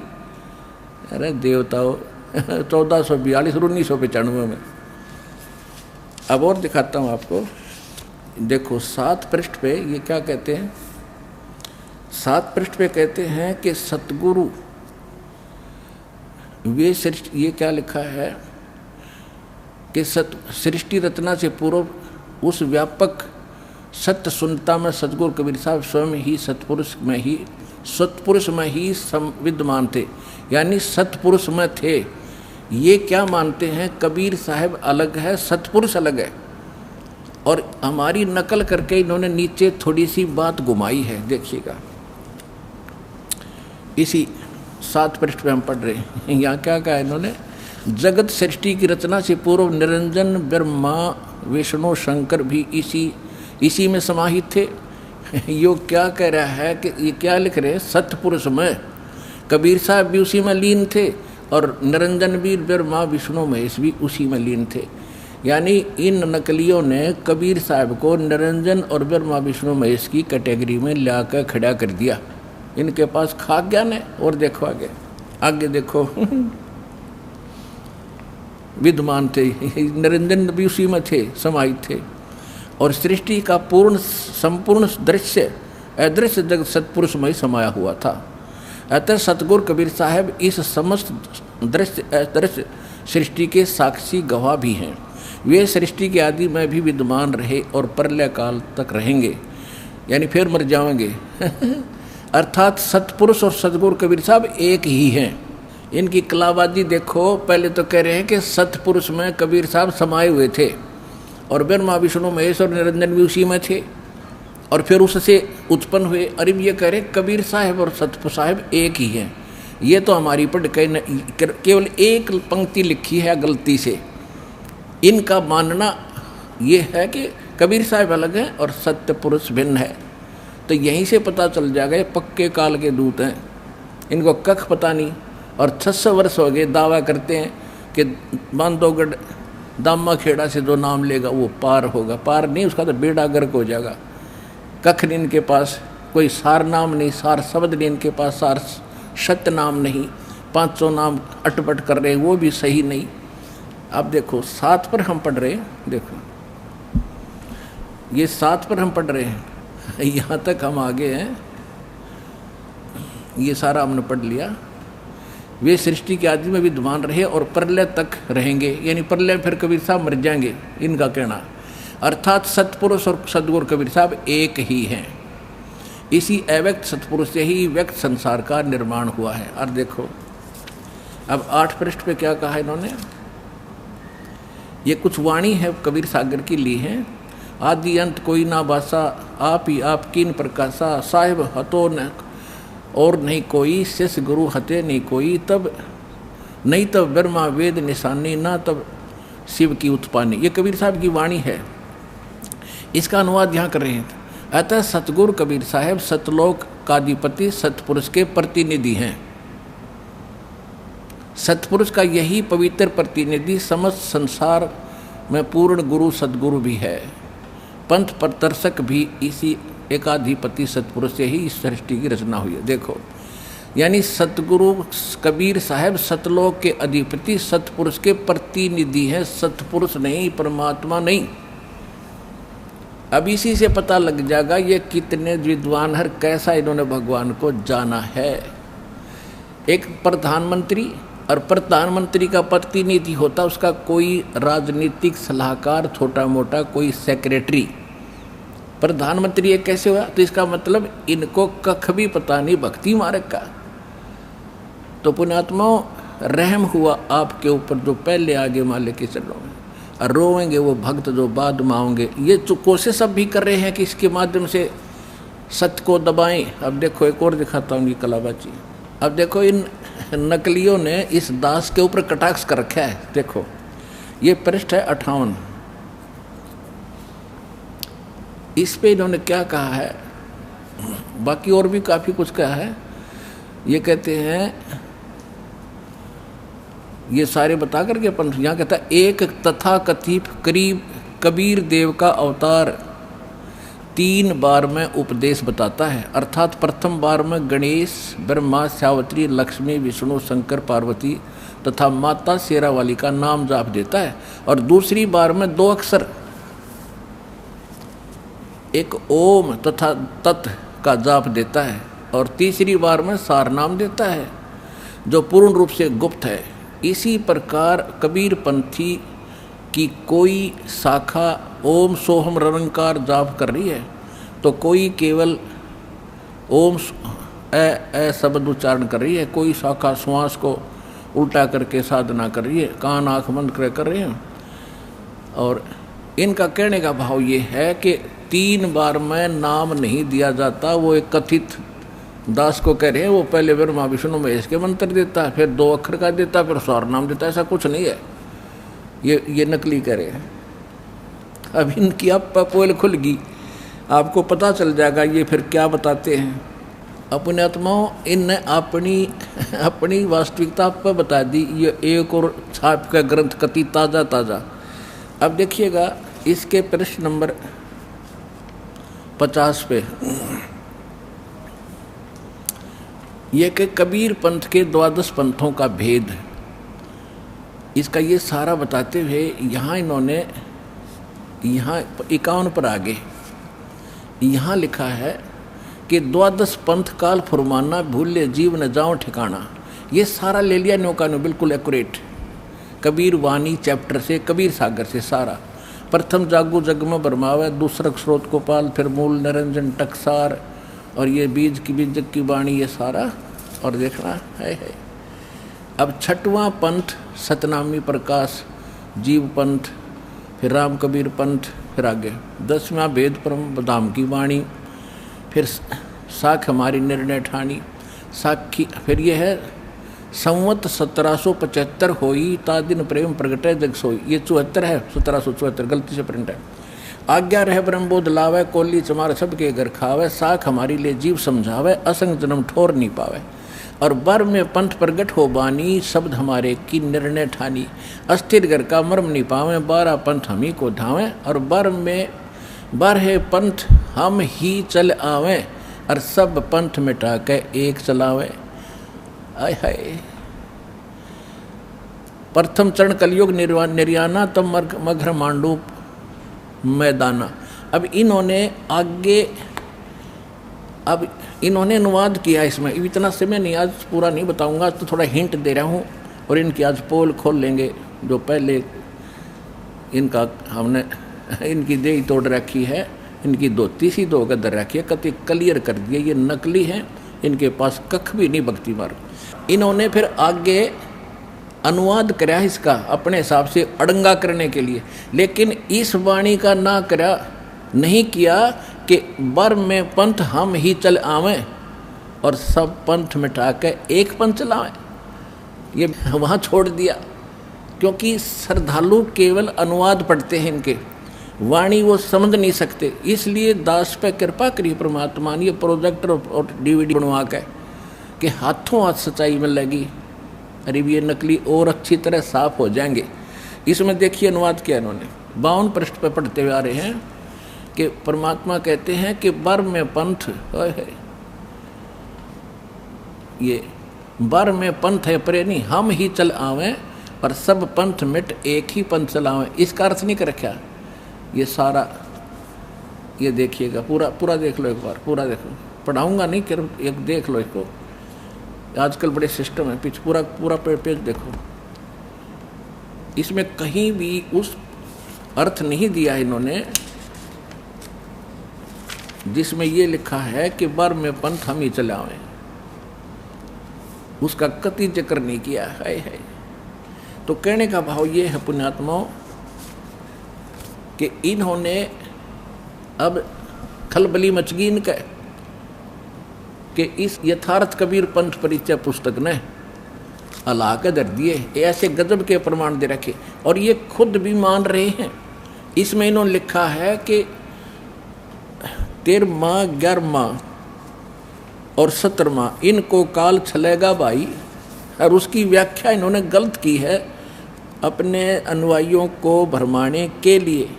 अरे देवताओं 1442 और 1995 में। अब और दिखाता हूँ आपको। देखो 7 पृष्ठ पे ये क्या कहते हैं। 7 पृष्ठ पे कहते हैं कि सतगुरु वे सृष्टि, ये क्या लिखा है कि सृष्टि रचना से पूर्व उस व्यापक सत्य सुनता में सतगुरु कबीर साहब स्वयं ही सतपुरुष में ही विद्यमान थे, यानी सतपुरुष में थे। ये क्या मानते हैं, कबीर साहब अलग है, सतपुरुष अलग है। और हमारी नकल करके इन्होंने नीचे थोड़ी सी बात घुमाई है, देखिएगा। इसी 7 पृष्ठ पे हम पढ़ रहे हैं। यहाँ क्या कहा इन्होंने, जगत सृष्टि की रचना से पूर्व निरंजन ब्रह्मा विष्णु शंकर भी इसी में समाहित थे। यो क्या कह रहा है कि ये क्या लिख रहे हैं, सतपुरुष में कबीर साहब भी उसी में लीन थे और निरंजन भी ब्रह्मा विष्णु महेश भी उसी में लीन थे। यानी इन नकलियों ने कबीर साहब को निरंजन और ब्रह्मा विष्णु महेश की कैटेगरी में लाकर खड़ा कर दिया। इनके पास खाक ज्ञान है। और देखो आगे देखो विद्यमान थे, निरंजन भी उसी में थे, समाहित थे। और सृष्टि का संपूर्ण दृश्य अदृश्य जगत सतपुरुष में समाया हुआ था। अतः सतगुरु कबीर साहब इस समस्त दृश्य अदृश्य सृष्टि के साक्षी गवाह भी हैं। वे सृष्टि के आदि में भी विद्यमान रहे और प्रलय काल तक रहेंगे, यानी फिर मर जाएंगे। अर्थात सतपुरुष और सतगुरु कबीर साहब एक ही हैं। इनकी कलाबाजी देखो। पहले तो कह रहे हैं कि सतपुरुष में कबीर साहब समाये हुए थे और ब्रह्मा विष्णु महेश और निरंजन भी उसी में थे और फिर उससे उत्पन्न हुए। अरे ये कह रहे कबीर साहब और सतपुरुष साहब एक ही हैं। ये तो हमारी पढ़ केवल एक पंक्ति लिखी है गलती से। इनका मानना ये है कि कबीर साहब अलग हैं और सत्य पुरुष भिन्न है। तो यहीं से पता चल जाएगा ये पक्के काल के दूत हैं। इनको कख पता नहीं। और 600 वर्ष हो गए दावा करते हैं कि बांधवगढ़ दामा खेड़ा से जो नाम लेगा वो पार होगा। पार नहीं, उसका तो बेड़ा गर्क हो जाएगा। कख नहीं इनके पास, कोई सार नाम नहीं, सार शब्द नहीं इनके पास, सार सत्य नाम नहीं। 500 नाम अटपट कर रहे हैं, वो भी सही नहीं। अब देखो 7 पर हम पढ़ रहे हैं। देखो ये 7 पर हम पढ़ रहे हैं, यहाँ तक हम आगे हैं। ये सारा हमने पढ़ लिया। वे सृष्टि के आदि में विद्यमान रहे और प्रलय तक रहेंगे, यानी प्रलय फिर कबीर साहब मर जाएंगे, इनका कहना। अर्थात सतपुरुष और सदगुरु कबीर साहब एक ही हैं। इसी अव्यक्त सतपुरुष से ही व्यक्त संसार का निर्माण हुआ है। और देखो अब 8 पृष्ठ पे क्या कहा इन्होंने। ये कुछ वाणी है कबीर सागर की ली है। आदि अंत कोई ना बासा, आप ही आप कीन प्रकाशा, साहिब हतो न और नहीं कोई, शिष्य गुरु हते नहीं कोई, तब नहीं तब ब्रह्मा वेद निशानी, ना तब शिव की उत्पानी। ये कबीर साहब की वाणी है। इसका अनुवाद यहाँ कर रहे हैं। अतः सतगुरु कबीर साहब सतलोक का अधिपति सतपुरुष के प्रतिनिधि हैं। सतपुरुष का यही पवित्र प्रतिनिधि समस्त संसार में पूर्ण गुरु सतगुरु भी है। पंथ प्रदर्शक भी इसी एकाधिपति सतपुरुष से ही इस सृष्टि की रचना हुई है। देखो, यानी सतगुरु कबीर साहब सतलोक के अधिपति सतपुरुष के प्रतिनिधि हैं, सतपुरुष नहीं, परमात्मा नहीं। अब इसी से पता लग जाएगा ये कितने विद्वान है, कैसा इन्होंने भगवान को जाना है। एक प्रधानमंत्री और प्रधानमंत्री का प्रतिनिधि होता, उसका कोई राजनीतिक सलाहकार, छोटा मोटा कोई सेक्रेटरी। प्रधानमंत्री ये कैसे हुआ? तो इसका मतलब इनको कख भी पता नहीं भक्ति मार्ग का। तो पुण्यात्माओं, रहम हुआ आपके ऊपर जो पहले आगे मान लेके चलो, और रोएंगे वो भक्त जो बाद में आओगे। ये जो कोशिश अब भी कर रहे हैं कि इसके माध्यम से सत्य को दबाएं। अब देखो एक और दिखाता हूँ ये कलाबाजी। अब देखो इन नकलियों ने इस दास के ऊपर कटाक्ष कर रखा है। देखो ये पृष्ठ है 58, इस पे इन्होंने क्या कहा है, बाकी और भी काफ़ी कुछ कहा है। ये कहते हैं, ये सारे बता करके अपन यहाँ कहता है, एक तथा कथित करीब कबीर देव का अवतार 3 बार में उपदेश बताता है। अर्थात प्रथम बार में गणेश, ब्रह्मा, सावित्री, लक्ष्मी, विष्णु, शंकर, पार्वती तथा माता शेरावाली का नाम जाप देता है, और दूसरी बार में 2 अक्षर, एक ओम तथा तत् का जाप देता है, और तीसरी बार में सार नाम देता है जो पूर्ण रूप से गुप्त है। इसी प्रकार कबीर पंथी की कोई शाखा ओम सोहम रंकार जाप कर रही है, तो कोई केवल ओम ए शब्द उच्चारण कर रही है, कोई शाखा श्वास को उल्टा करके साधना कर रही है, कान आँख बंद कर रहे हैं। और इनका कहने का भाव ये है कि 3 बार में नाम नहीं दिया जाता। वो एक कथित दास को कह रहे हैं, वो पहले ब्रह्मा विष्णु महेश के मंत्र देता है, फिर 2 अक्षर का देता है, फिर स्वर नाम देता है। ऐसा कुछ नहीं है, ये नकली कह रहे हैं। अब इनकी अब पोल खुल गई, आपको पता चल जाएगा ये फिर क्या बताते हैं। अपने आत्माओं, इनने अपनी वास्तविकता आप पर बता दी। ये एक और छाप का ग्रंथ कति ताज़ा ताज़ा। अब देखिएगा इसके प्रश्न नंबर 50 पे ये कि कबीर पंथ के 12 पंथों का भेद, इसका ये सारा बताते हुए यहाँ इन्होंने यहाँ 51 पर आगे यहाँ लिखा है कि 12 पंथ काल फुरमाना, भूले जीव न जाओ ठिकाना। ये सारा ले लिया नौका ने, बिल्कुल एक्यूरेट। कबीर वाणी चैप्टर से, कबीर सागर से सारा। प्रथम जागू जग में बरमावे, दूसरा स्रोत को पाल, फिर मूल निरंजन टकसार, और ये बीज की वाणी, ये सारा। और देखना है। अब 6वां पंथ सतनामी प्रकाश जीव पंथ, फिर राम कबीर पंथ, फिर आगे 10वां भेद परम धाम की वाणी, फिर साख हमारी निर्णय ठानी साखी, फिर ये है संवत 1775 होई ता दिन प्रेम प्रगटे जग सोई। ये 74 है, 1774 गलती से प्रिंट है। आज्ञा रह ब्रह्मबोध लावे, कोली चमार सबके घर खावे, साख हमारी ले जीव समझावे, असंग जन्म ठोर नहीं पावे। और बर में पंथ प्रगट हो बानी, शब्द हमारे की निर्णय ठानी, अस्थिर घर का मर्म नहीं पावे, 12 पंथ हम ही को धावे, और बर में बर है पंथ हम ही चल आवे, और सब पंथ मिटा के एक चलावे। आय हाय। प्रथम चरण कलयुग निर्याना, तब मघर मांडू मैदाना। अब इन्होंने अनुवाद किया इसमें। इतना समय नहीं, आज पूरा नहीं बताऊंगा, तो थोड़ा हिंट दे रहा हूँ। और इनकी आज पोल खोल लेंगे, जो पहले इनका हमने इनकी देही तोड़ रखी है, इनकी धोती सी 2 गदर रखी है, कति क्लियर कर दिए ये नकली हैं, इनके पास कख भी नहीं भक्ति मार्ग। इन्होंने फिर आगे अनुवाद कराया इसका अपने हिसाब से अड़ंगा करने के लिए, लेकिन इस वाणी का ना करा नहीं किया कि बर में पंथ हम ही चल आवें और सब पंथ मिटा के एक पंथ चलावें। ये वहाँ छोड़ दिया, क्योंकि श्रद्धालु केवल अनुवाद पढ़ते हैं इनके, वाणी वो समझ नहीं सकते, इसलिए दास पे कृपा करी परमात्मा ने ये प्रोजेक्टर और DVD बनवा के कि हाथों हाथ सच्चाई मिलेगी, अरे ये नकली और अच्छी तरह साफ हो जाएंगे। इसमें देखिए अनुवाद किया इन्होंने, 52 पृष्ठ पर पढ़ते हुए आ रहे हैं कि परमात्मा कहते हैं कि बर में पंथ है, ये बर में पंथ है परे नहीं, हम ही चल आवें पर सब पंथ मिट एक ही पंथ चलावें। इसका अर्थ नहीं कर रखा ये सारा, ये देखिएगा पूरा पूरा देख लो एक बार, पूरा देखो, पढ़ाऊंगा नहीं कि एक देख लो इसको, आजकल बड़े सिस्टम है, पीछे पूरा पूरा पेज देखो। इसमें कहीं भी उस अर्थ नहीं दिया इन्होंने जिसमें ये लिखा है कि बर में पंथ हम ही चलावें, उसका कति जिक्र नहीं किया है। तो कहने का भाव ये है पुण्यात्माओं कि इन्होंने अब खलबली मचगी इनका कि इस यथार्थ कबीर पंथ परिचय पुस्तक ने अला के दर दिए, ऐसे गजब के प्रमाण दे रखे और ये खुद भी मान रहे हैं। इसमें इन्होंने लिखा है कि 13वां 11वां और 17वां इनको काल चलेगा भाई, और उसकी व्याख्या इन्होंने गलत की है अपने अनुयायियों को भरमाने के लिए,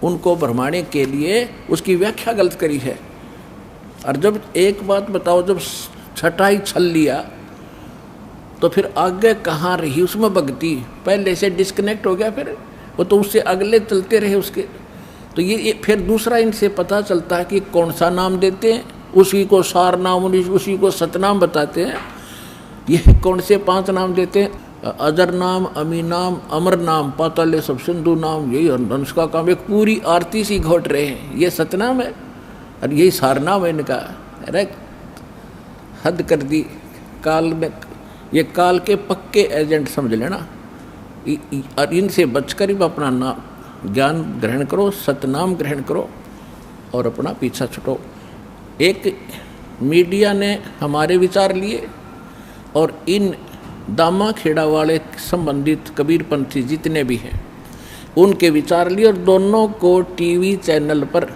उनको भरमाने के लिए उसकी व्याख्या गलत करी है। और जब एक बात बताओ, जब छटाई छल लिया तो फिर आगे कहाँ रही उसमें भक्ति, पहले से डिस्कनेक्ट हो गया, फिर वो तो उससे अगले चलते रहे उसके। तो ये फिर दूसरा इनसे पता चलता है कि कौन सा नाम देते हैं, उसी को सार नाम, उसी को सतनाम बताते हैं। ये कौन से 5 नाम देते हैं, अजर नाम, अमी नाम, अमर नाम, पाताले सब सिंधु नाम, यही हंस का काम, एक पूरी आरती सी घोट रहे हैं, ये सतनाम है और यही सारनाम है इनका। अरे हद कर दी काल में, ये काल के पक्के एजेंट समझ लेना। और इनसे बचकर ही अपना नाम ज्ञान ग्रहण करो, सतनाम ग्रहण करो और अपना पीछा छुटो। एक मीडिया ने हमारे विचार लिए और इन दामा खेड़ा वाले संबंधित कबीरपंथी जितने भी हैं उनके विचार लिए और दोनों को टीवी चैनल पर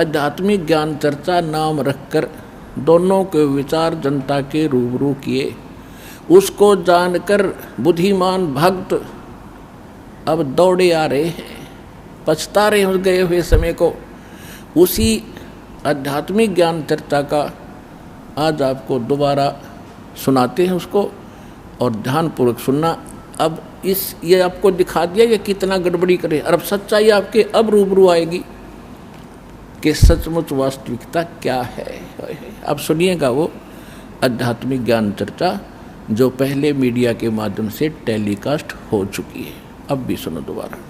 आध्यात्मिक ज्ञान चर्चा नाम रखकर दोनों के विचार जनता के रूबरू किए। उसको जानकर बुद्धिमान भक्त अब दौड़े आ रहे हैं, पछता रहे हो गए हुए समय को। उसी आध्यात्मिक ज्ञान चर्चा का आज आपको दोबारा सुनाते हैं उसको, और ध्यानपूर्वक सुनना। अब ये आपको दिखा दिया ये कितना गड़बड़ी करे, और अब सच्चाई आपके अब रूबरू आएगी कि सचमुच वास्तविकता क्या है। अब सुनिएगा वो आध्यात्मिक ज्ञान चर्चा जो पहले मीडिया के माध्यम से टेलीकास्ट हो चुकी है, अब भी सुनो दोबारा।